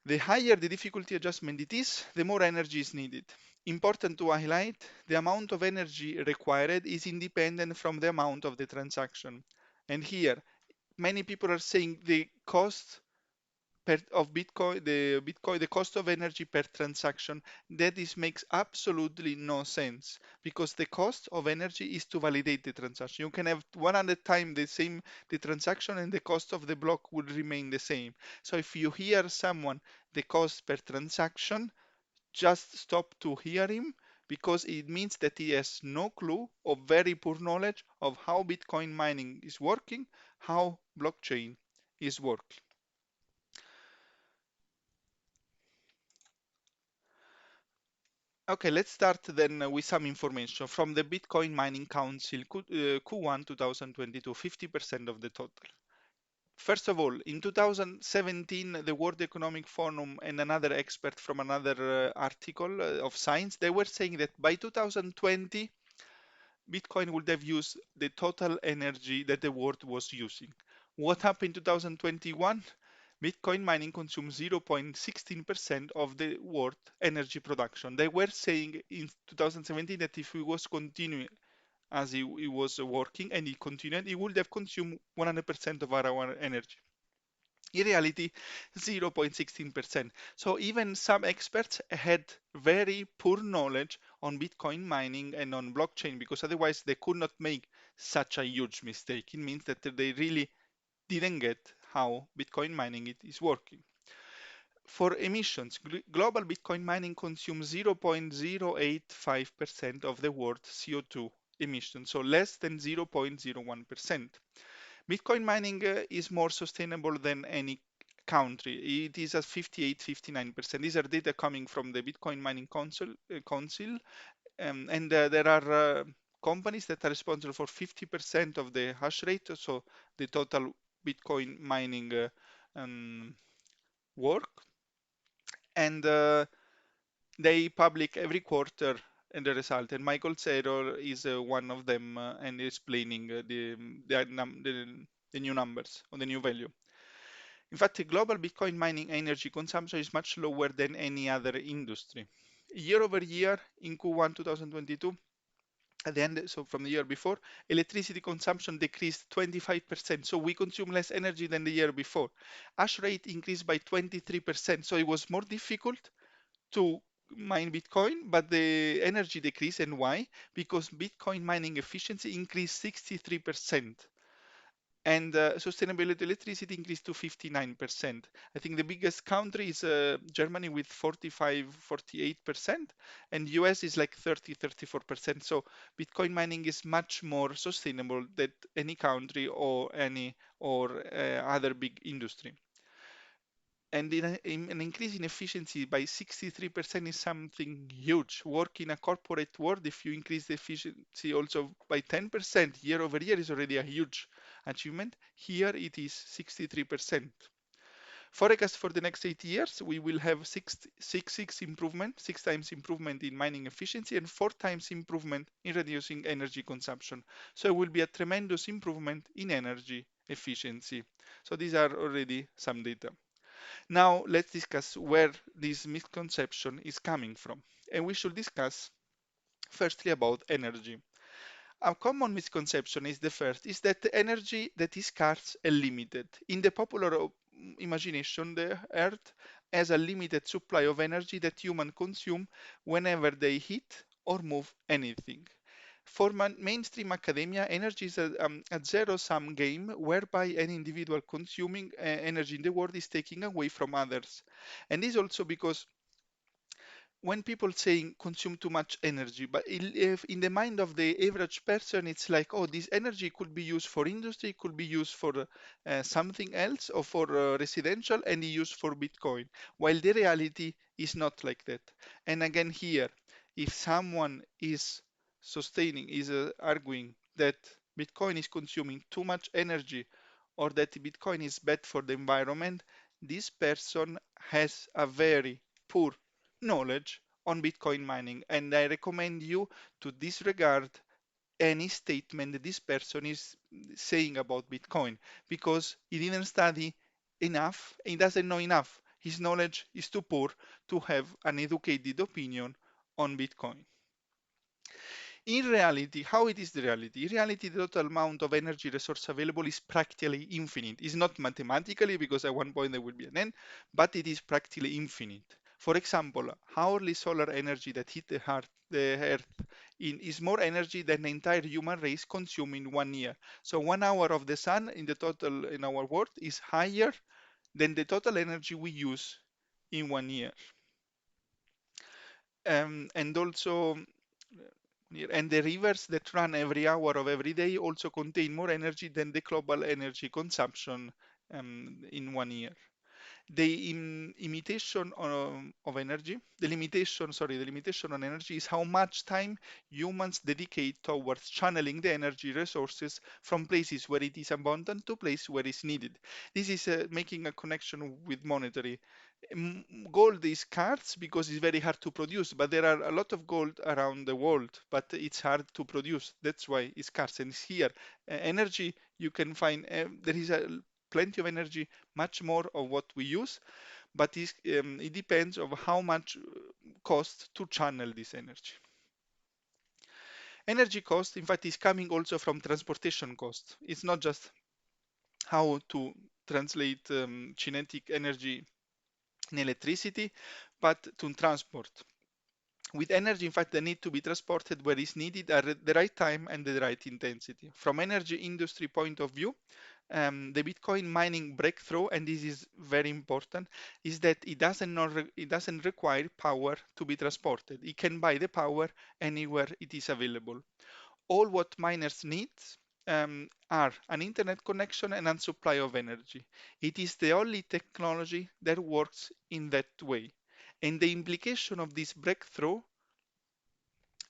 The higher the difficulty adjustment it is, the more energy is needed. Important to highlight, the amount of energy required is independent from the amount of the transaction. And here, many people are saying the cost of Bitcoin, the cost of energy per transaction, that is makes absolutely no sense because the cost of energy is to validate the transaction. You can have 100 times the transaction and the cost of the block will remain the same. So if you hear someone the cost per transaction, just stop to hear him because it means that he has no clue or very poor knowledge of how Bitcoin mining is working, how blockchain is working. Okay, let's start then with some information from the Bitcoin Mining Council Q1 2022, 50% of the total. First of all, in 2017, the World Economic Forum and another expert from another article of Science, they were saying that by 2020, Bitcoin would have used the total energy that the world was using. What happened in 2021? Bitcoin mining consumes 0.16% of the world energy production. They were saying in 2017 that if we was continuing as it was working and it continued, it would have consumed 100% of our energy. In reality, 0.16%. So even some experts had very poor knowledge on Bitcoin mining and on blockchain because otherwise they could not make such a huge mistake. It means that they really didn't get how Bitcoin mining is working. For emissions, global Bitcoin mining consumes 0.085% of the world's CO2 emissions, so less than 0.01%. Bitcoin mining is more sustainable than any country. It is at 58, 59%. These are data coming from the Bitcoin Mining Council, and there are companies that are responsible for 50% of the hash rate, so the total Bitcoin mining work, and they public every quarter and the result. And Michael Saylor is one of them and explaining the new numbers or the new value. In fact, the global Bitcoin mining energy consumption is much lower than any other industry. Year over year, in Q1 2022, at the end, so from the year before, electricity consumption decreased 25%. So we consume less energy than the year before. Hash rate increased by 23%. So it was more difficult to mine Bitcoin, but the energy decreased. And why? Because Bitcoin mining efficiency increased 63%. And sustainability electricity increased to 59%. I think the biggest country is Germany with 45, 48%, and US is like 30, 34%. So Bitcoin mining is much more sustainable than any country or any or other big industry. And in an increase in efficiency by 63% is something huge. Work in a corporate world, if you increase the efficiency also by 10% year over year is already a huge achievement. Here it is 63%. Forecast for the next 8 years, we will have six times improvement in mining efficiency and 4 times improvement in reducing energy consumption. So it will be a tremendous improvement in energy efficiency. So these are already some data. Now let's discuss where this misconception is coming from. And we should discuss firstly about energy. A common misconception is the first, is that the energy that is scarce and limited. In the popular imagination, the Earth has a limited supply of energy that humans consume whenever they eat or move anything. For mainstream academia, energy is a zero-sum game whereby any individual consuming energy in the world is taking away from others. And this also because when people saying consume too much energy, but if in the mind of the average person, it's like, oh, this energy could be used for industry, could be used for something else, or for residential, and used for Bitcoin. While the reality is not like that. And again, here, if someone is arguing that Bitcoin is consuming too much energy, or that Bitcoin is bad for the environment, this person has a very poor knowledge on Bitcoin mining, and I recommend you to disregard any statement that this person is saying about Bitcoin because he didn't study enough, he doesn't know enough. His knowledge is too poor to have an educated opinion on Bitcoin. In reality, how it is the reality? In reality, the total amount of energy resource available is practically infinite. It's not mathematically because at one point there will be an end, but it is practically infinite. For example, hourly solar energy that hit the Earth is more energy than the entire human race consume in 1 year. So 1 hour of the sun in the total in our world is higher than the total energy we use in 1 year. And also and the rivers that run every hour of every day also contain more energy than the global energy consumption in 1 year. The imitation of energy, the limitation on energy is how much time humans dedicate towards channeling the energy resources from places where it is abundant to places where it's needed. This is making a connection with monetary. Gold is scarce because it's very hard to produce, but there are a lot of gold around the world, but it's hard to produce. That's why it's scarce. And it's here. Energy, you can find, there is plenty of energy, much more of what we use, but it depends on how much cost to channel this energy. Energy cost, in fact, is coming also from transportation cost. It's not just how to translate kinetic energy in electricity, but to transport. With energy, in fact, they need to be transported where it's needed at the right time and the right intensity. From energy industry point of view, the Bitcoin mining breakthrough, and this is very important, is that it doesn't require power to be transported. It can buy the power anywhere it is available. All what miners need are an internet connection and a supply of energy. It is the only technology that works in that way. And the implication of this breakthrough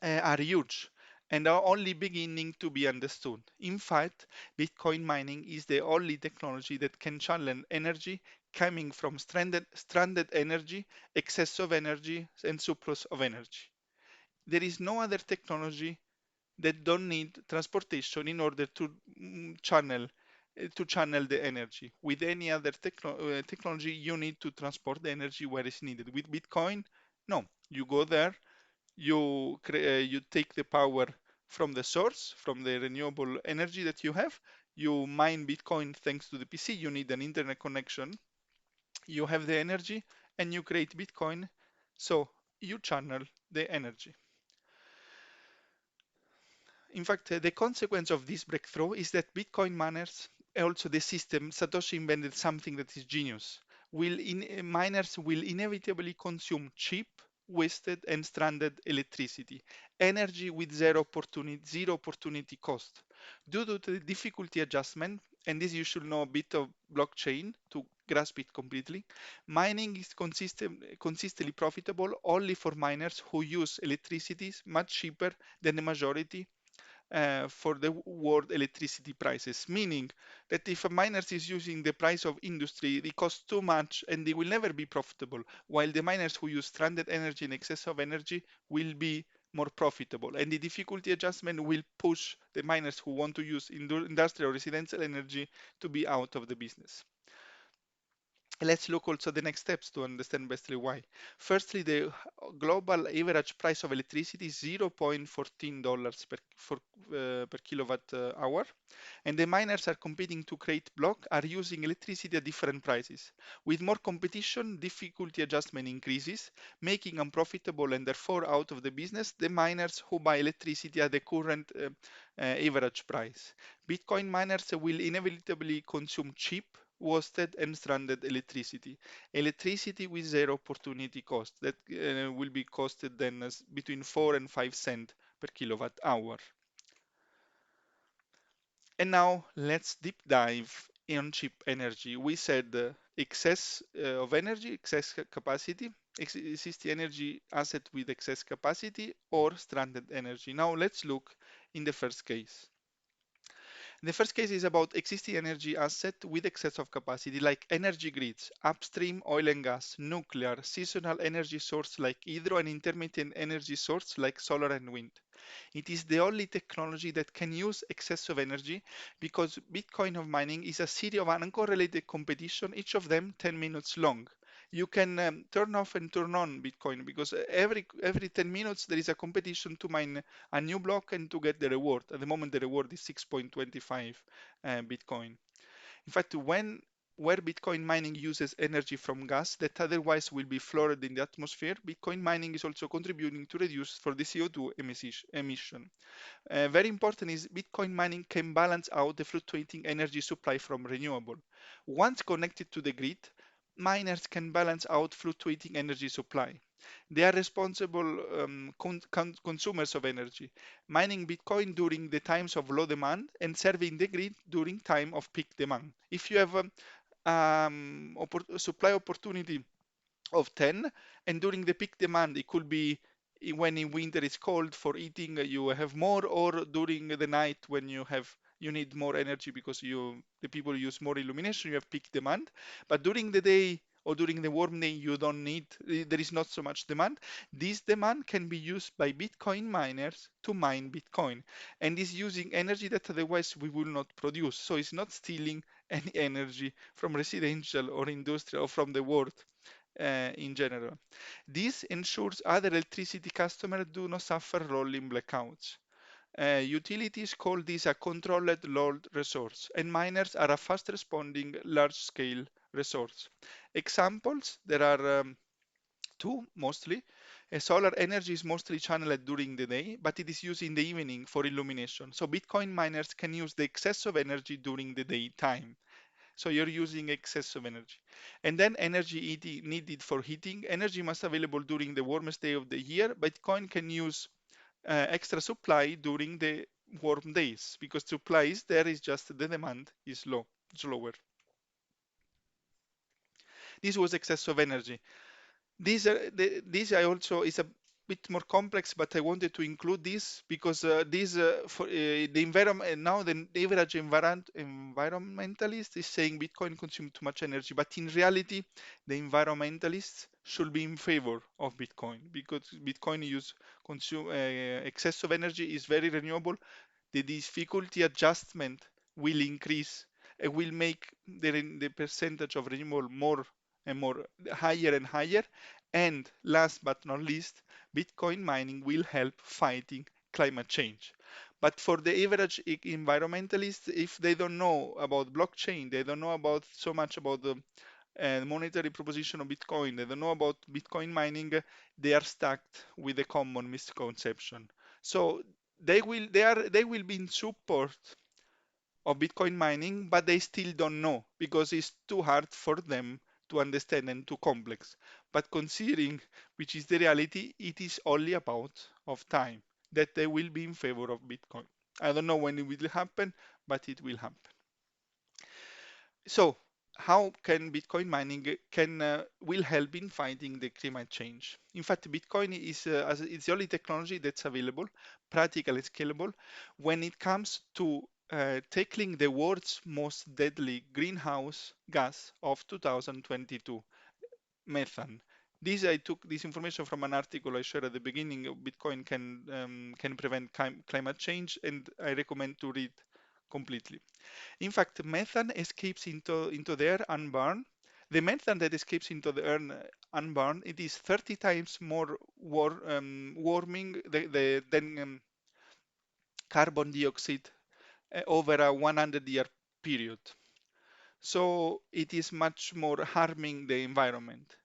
are huge and are only beginning to be understood. In fact, Bitcoin mining is the only technology that can channel energy coming from stranded energy, excess of energy, and surplus of energy. There is no other technology that don't need transportation in order to channel the energy. With any other technology, you need to transport the energy where it's needed. With Bitcoin, no. You go there, you take the power from the source, from the renewable energy that you have. You mine Bitcoin thanks to the PC. You need an internet connection. You have the energy, and you create Bitcoin. So you channel the energy. In fact, the consequence of this breakthrough is that Bitcoin miners, also the system, Satoshi invented something that is genius. Miners will inevitably consume cheap, wasted, and stranded electricity, energy with zero opportunity cost. Due to the difficulty adjustment, and this you should know a bit of blockchain to grasp it completely, mining is consistently profitable only for miners who use electricity much cheaper than the majority for the world electricity prices, meaning that if a miner is using the price of industry, it costs too much and they will never be profitable, while the miners who use stranded energy and excess of energy will be more profitable. And the difficulty adjustment will push the miners who want to use industrial or residential energy to be out of the business. Let's look also at the next steps to understand bestly why. Firstly, the global average price of electricity is $0.14 per kilowatt hour, and the miners are competing to create block are using electricity at different prices. With more competition, difficulty adjustment increases, making unprofitable and therefore out of the business the miners who buy electricity at the current average price. Bitcoin miners will inevitably consume cheap, wasted and stranded electricity. Electricity with zero opportunity cost that will be costed then as between 4 and 5 cents per kilowatt hour. And now let's deep dive on cheap energy. We said excess of energy, excess capacity, existing energy asset with excess capacity or stranded energy. Now let's look in the first case. The first case is about existing energy asset with excess of capacity, like energy grids, upstream oil and gas, nuclear, seasonal energy source like hydro, and intermittent energy source like solar and wind. It is the only technology that can use excess of energy because Bitcoin of mining is a series of uncorrelated competition, each of them 10 minutes long. You can turn off and turn on Bitcoin because every 10 minutes there is a competition to mine a new block and to get the reward. At the moment, the reward is 6.25 Bitcoin. In fact, where Bitcoin mining uses energy from gas that otherwise will be flooded in the atmosphere, Bitcoin mining is also contributing to reduce for the CO2 emission. Very important is Bitcoin mining can balance out the fluctuating energy supply from renewable. Once connected to the grid, miners can balance out fluctuating energy supply. They are responsible consumers of energy, mining Bitcoin during the times of low demand and serving the grid during time of peak demand. If you have supply opportunity of 10, and during the peak demand it could be when in winter it's cold for eating you have more, or during the night when you need more energy because the people use more illumination, you have peak demand. But during the day or during the warm day you don't need, there is not so much demand. This demand can be used by Bitcoin miners to mine Bitcoin, and is using energy that otherwise we will not produce, so it's not stealing any energy from residential or industrial or from the world in general. This ensures other electricity customers do not suffer rolling blackouts. Utilities call this a controlled load resource, and miners are a fast responding large scale resource. Examples there are two mostly. Solar energy is mostly channeled during the day, but it is used in the evening for illumination. So Bitcoin miners can use the excess of energy during the daytime. So you're using excess of energy. And then energy needed for heating. Energy must available during the warmest day of the year. Bitcoin can use extra supply during the warm days because supply is there, is just the demand is lower. This was excess of energy. This I also is a bit more complex, but I wanted to include this because this for the environment now the average environmentalist is saying Bitcoin consumes too much energy, but in reality, the environmentalists should be in favor of Bitcoin because Bitcoin use consume excess of energy is very renewable. The difficulty adjustment will increase. It will make the percentage of renewable more and more higher and higher. And last but not least, Bitcoin mining will help fighting climate change. But for the average environmentalist, if they don't know about blockchain, they don't know about so much about the monetary proposition of Bitcoin, they don't know about Bitcoin mining, they are stuck with a common misconception. So they will be in support of Bitcoin mining, but they still don't know because it's too hard for them to understand and too complex. But considering which is the reality, it is only about of time that they will be in favor of Bitcoin. I don't know when it will happen, but it will happen. So how can Bitcoin mining can will help in fighting the climate change? In fact, Bitcoin is it's the only technology that's available, practical and scalable when it comes to tackling the world's most deadly greenhouse gas of 2022, methane. This I took this information from an article I shared at the beginning. Bitcoin can prevent climate change, and I recommend to read completely. In fact, methane escapes into the air unburned, The methane that escapes into the earth unburned, it is 30 times more warming than carbon dioxide over a 100-year period. So it is much more harming the environment.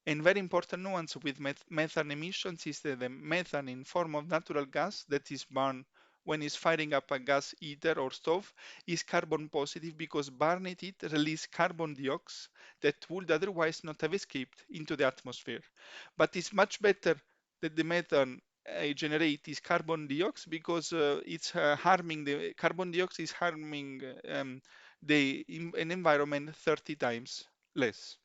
And very important nuance with methane emissions is that the methane in form of natural gas that is burned when it's firing up a gas heater or stove is carbon positive because burning it release carbon dioxide that would otherwise not have escaped into the atmosphere. But it's much better that the methane generate is carbon dioxide because it's harming the carbon dioxide is harming an environment 30 times less.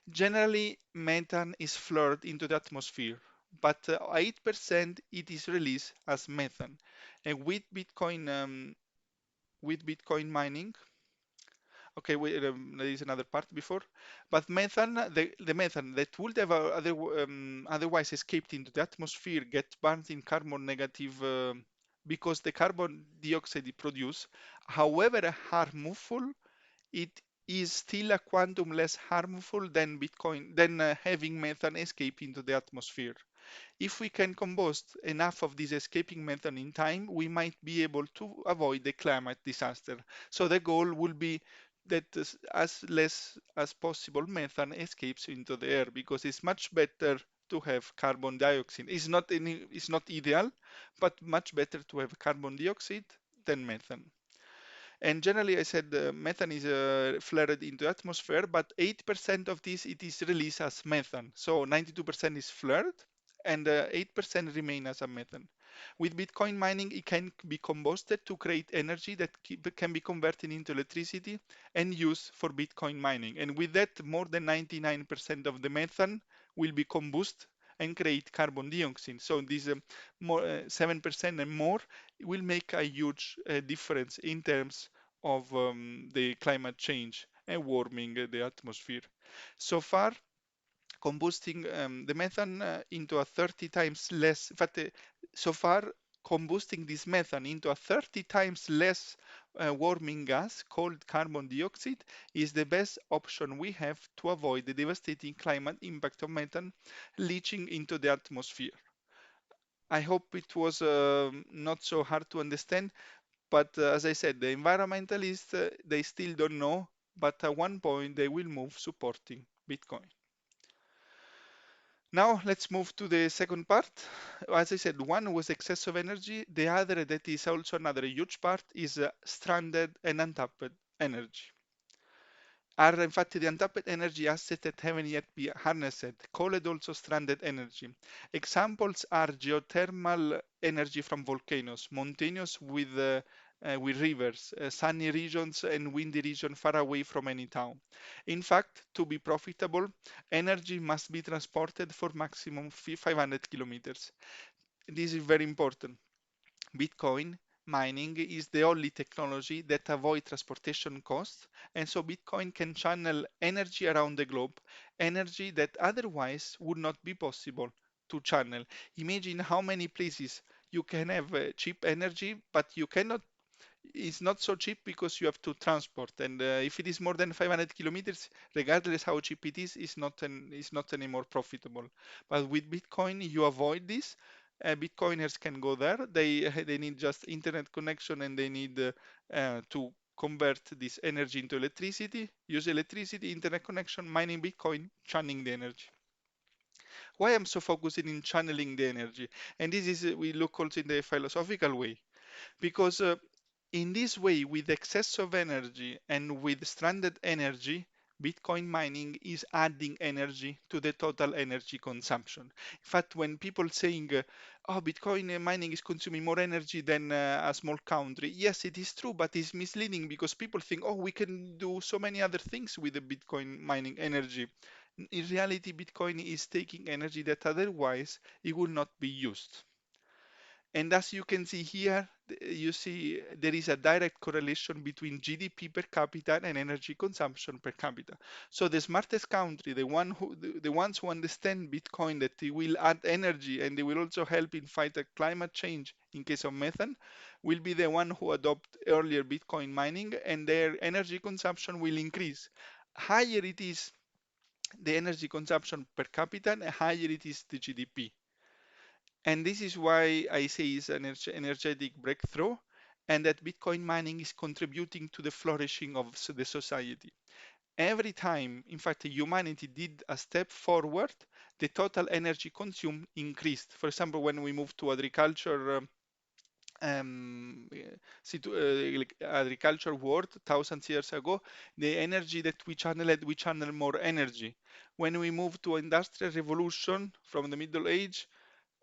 Generally, methane is fluored into the atmosphere, but 8% it is released as methane. And with Bitcoin mining, okay, there is another part before, but methane, the methane that would have otherwise escaped into the atmosphere get burnt in carbon negative because the carbon dioxide it produce, however harmful, it is still a quantum less harmful than Bitcoin than having methane escape into the atmosphere. If we can combust enough of this escaping methane in time, we might be able to avoid the climate disaster. So the goal will be that as less as possible methane escapes into the air because it's much better to have carbon dioxide. It's not ideal, but much better to have carbon dioxide than methane. And generally, I said methane is flared into atmosphere, but 8% of this it is released as methane. So 92% is flared, and 8% remain as a methane. With Bitcoin mining, it can be combusted to create energy that can be converted into electricity and used for Bitcoin mining. And with that, more than 99% of the methane will be combusted and create carbon dioxide. So this 7% and more will make a huge difference in terms of the climate change and warming the atmosphere. So far, combusting the methane into a 30 times less, in fact, so far, combusting this methane into a 30 times less warming gas called carbon dioxide is the best option we have to avoid the devastating climate impact of methane leaching into the atmosphere. I hope it was not so hard to understand, but as I said, the environmentalists, they still don't know, but at one point they will move supporting Bitcoin. Now let's move to the second part. As I said, one was excess of energy. The other that is also another huge part is stranded and untapped energy. Are in fact the untapped energy assets that haven't yet been harnessed, called also stranded energy. Examples are geothermal energy from volcanoes, mountainous with rivers, sunny regions and windy regions far away from any town. In fact, to be profitable, energy must be transported for maximum 500 kilometers. This is very important. Bitcoin mining is the only technology that avoids transportation costs, and so Bitcoin can channel energy around the globe, energy that otherwise would not be possible to channel. Imagine how many places you can have cheap energy, but you cannot it's not so cheap because you have to transport. And if it is more than 500 kilometers, regardless how cheap it is, it's not anymore profitable. But with Bitcoin, you avoid this. Bitcoiners can go there. They need just internet connection and they need to convert this energy into electricity, use electricity, internet connection, mining Bitcoin, channeling the energy. Why I'm so focused in channeling the energy? And this is, we look also in the philosophical way because in this way, with excess of energy and with stranded energy, Bitcoin mining is adding energy to the total energy consumption. In fact, when people saying, "Oh, Bitcoin mining is consuming more energy than a small country," yes, it is true, but it's misleading because people think, "Oh, we can do so many other things with the Bitcoin mining energy." In reality, Bitcoin is taking energy that otherwise it will not be used. And as you can see here, you see there is a direct correlation between GDP per capita and energy consumption per capita. So the smartest country, the ones who understand Bitcoin, that it will add energy and they will also help in fight climate change in case of methane, will be the one who adopt earlier Bitcoin mining and their energy consumption will increase. higher it is the energy consumption per capita, and higher it is the GDP. And this is why I say it's an energetic breakthrough, and that Bitcoin mining is contributing to the flourishing of the society. Every time, in fact, humanity did a step forward, the total energy consumed increased. For example, when we moved to agriculture, like agriculture world thousands years ago, the energy that we channel more energy. When we move to industrial revolution from the Middle Age,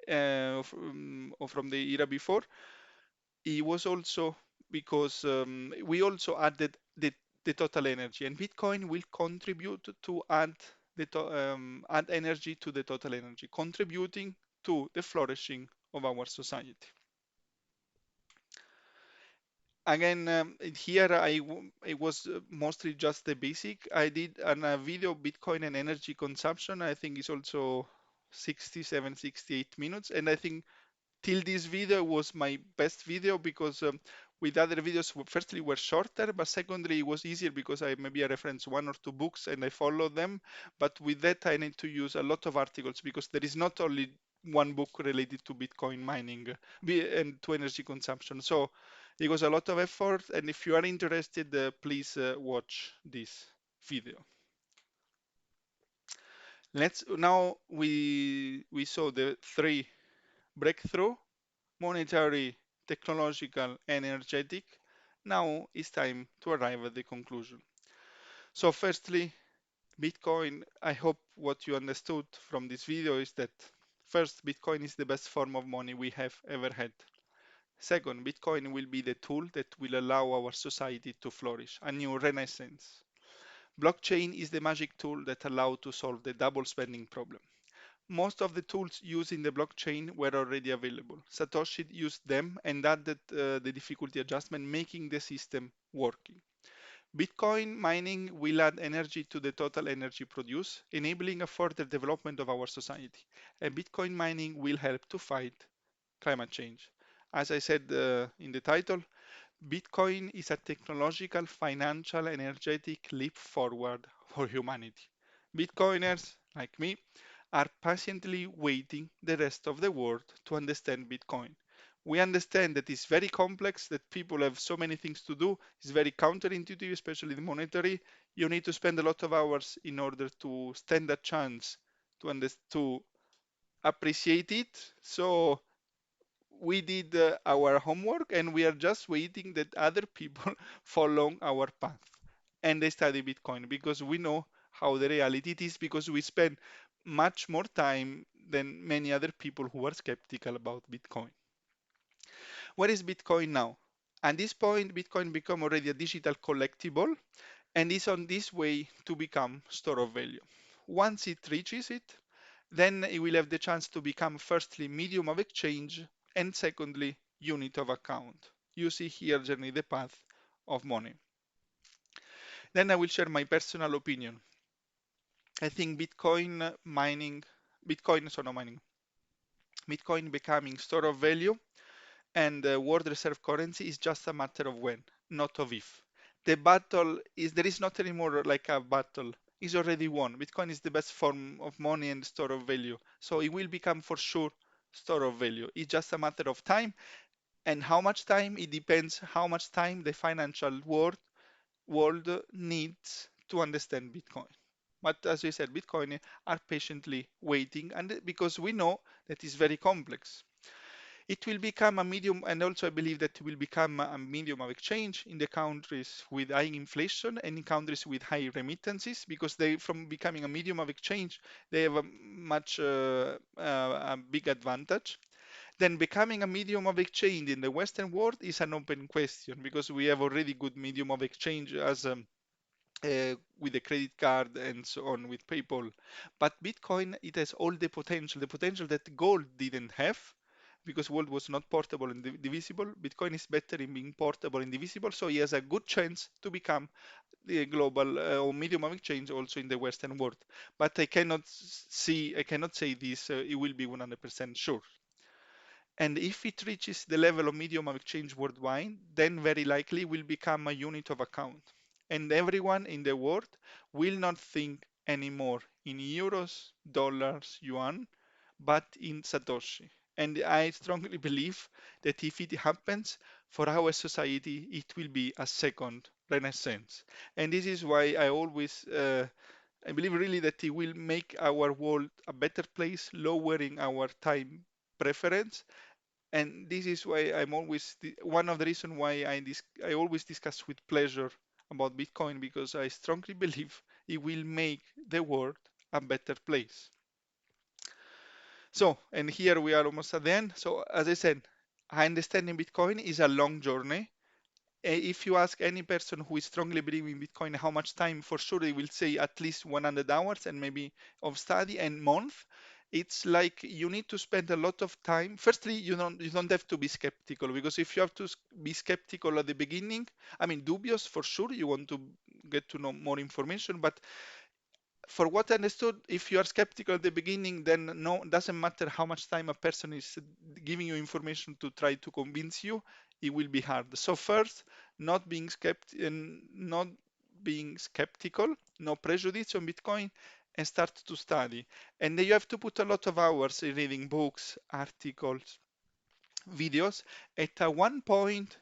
or from the era before, it was also because we also added the total energy, and Bitcoin will contribute to add energy to the total energy, contributing to the flourishing of our society. Again, here it was mostly just the basic. I did a video Bitcoin and energy consumption. I think it's also 67, 68 minutes, and I think till this video was my best video because with other videos, firstly were shorter, but secondly it was easier because I reference one or two books and I follow them. But with that, I need to use a lot of articles because there is not only one book related to Bitcoin mining and to energy consumption. So it was a lot of effort. And if you are interested, please watch this video. Let's now we saw the three breakthrough: monetary, technological, energetic. Now it's time to arrive at the conclusion. So firstly, Bitcoin, I hope what you understood from this video is that first, Bitcoin is the best form of money we have ever had. Second, Bitcoin will be the tool that will allow our society to flourish, a new renaissance. Blockchain is the magic tool that allows to solve the double spending problem. Most of the tools used in the blockchain were already available. Satoshi used them and added the difficulty adjustment, making the system working. Bitcoin mining will add energy to the total energy produced, enabling a further development of our society. And Bitcoin mining will help to fight climate change. As I said in the title, Bitcoin is a technological, financial, energetic leap forward for humanity. Bitcoiners, like me, are patiently waiting the rest of the world to understand Bitcoin. We understand that it's very complex, that people have so many things to do. It's very counterintuitive, especially the monetary. You need to spend a lot of hours in order to stand a chance to appreciate it. So we did our homework and we are just waiting that other people follow our path and they study Bitcoin because we know how the reality it is, because we spend much more time than many other people who are skeptical about Bitcoin. What is Bitcoin now? At this point, Bitcoin become already a digital collectible and is on this way to become store of value. Once it reaches it, then it will have the chance to become firstly medium of exchange and secondly unit of account. You see here generally the path of money. Then I will share my personal opinion. I think Bitcoin becoming store of value and world reserve currency is just a matter of when, not of if. The battle is there is not anymore like a battle. Is already won. Bitcoin is the best form of money and store of value. So it will become for sure store of value. It's just a matter of time. And how much time? It depends how much time the financial world needs to understand Bitcoin. But as we said, Bitcoin are patiently waiting, and because we know that it's very complex. It will become a medium, and also I believe that it will become a medium of exchange in the countries with high inflation and in countries with high remittances, because they, from becoming a medium of exchange, they have a much a big advantage. Then becoming a medium of exchange in the Western world is an open question because we have already good medium of exchange as with the credit card and so on with PayPal. But Bitcoin, it has all the potential that gold didn't have because gold was not portable and divisible. Bitcoin is better in being portable and divisible, so he has a good chance to become the global or medium of exchange also in the Western world. But I cannot say this, it will be 100% sure. And if it reaches the level of medium of exchange worldwide, then very likely will become a unit of account. and everyone in the world will not think anymore in euros, dollars, yuan, but in Satoshi. And I strongly believe that if it happens for our society, it will be a second renaissance. And this is why I believe really that it will make our world a better place, lowering our time preference. And this is why I'm always one of the reasons why I always discuss with pleasure about Bitcoin, because I strongly believe it will make the world a better place. So, and here we are almost at the end. So, as I said, understanding Bitcoin is a long journey. If you ask any person who is strongly believing in Bitcoin how much time, for sure they will say at least 100 hours and maybe of study and month. It's like you need to spend a lot of time. Firstly, you don't have to be skeptical, because if you have to be skeptical at the beginning, I mean dubious for sure, you want to get to know more information, but for what I understood, if you are skeptical at the beginning, then no, doesn't matter how much time a person is giving you information to try to convince you, it will be hard. So first, not being skeptical, no prejudice on Bitcoin, and start to study. And then you have to put a lot of hours in reading books, articles, videos. At one point,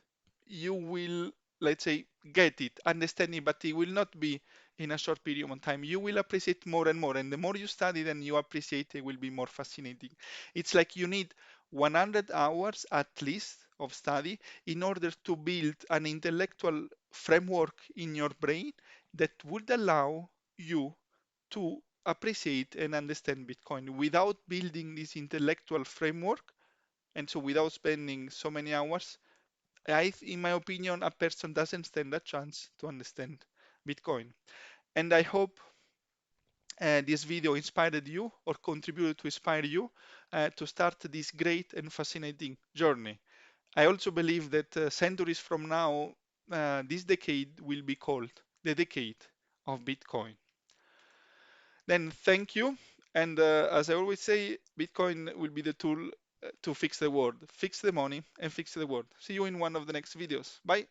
you will, let's say, get it, understand it, but it will not be in a short period of time. You will appreciate more and more, and the more you study, then you appreciate it will be more fascinating. It's like you need 100 hours at least of study in order to build an intellectual framework in your brain that would allow you to appreciate and understand Bitcoin. Without building this intellectual framework, and so without spending so many hours, in my opinion, a person doesn't stand a chance to understand Bitcoin. And I hope this video inspired you or contributed to inspire you to start this great and fascinating journey. I also believe that centuries from now, this decade will be called the decade of Bitcoin. Then thank you. And as I always say, Bitcoin will be the tool to fix the world, fix the money, and fix the world. See you in one of the next videos. Bye.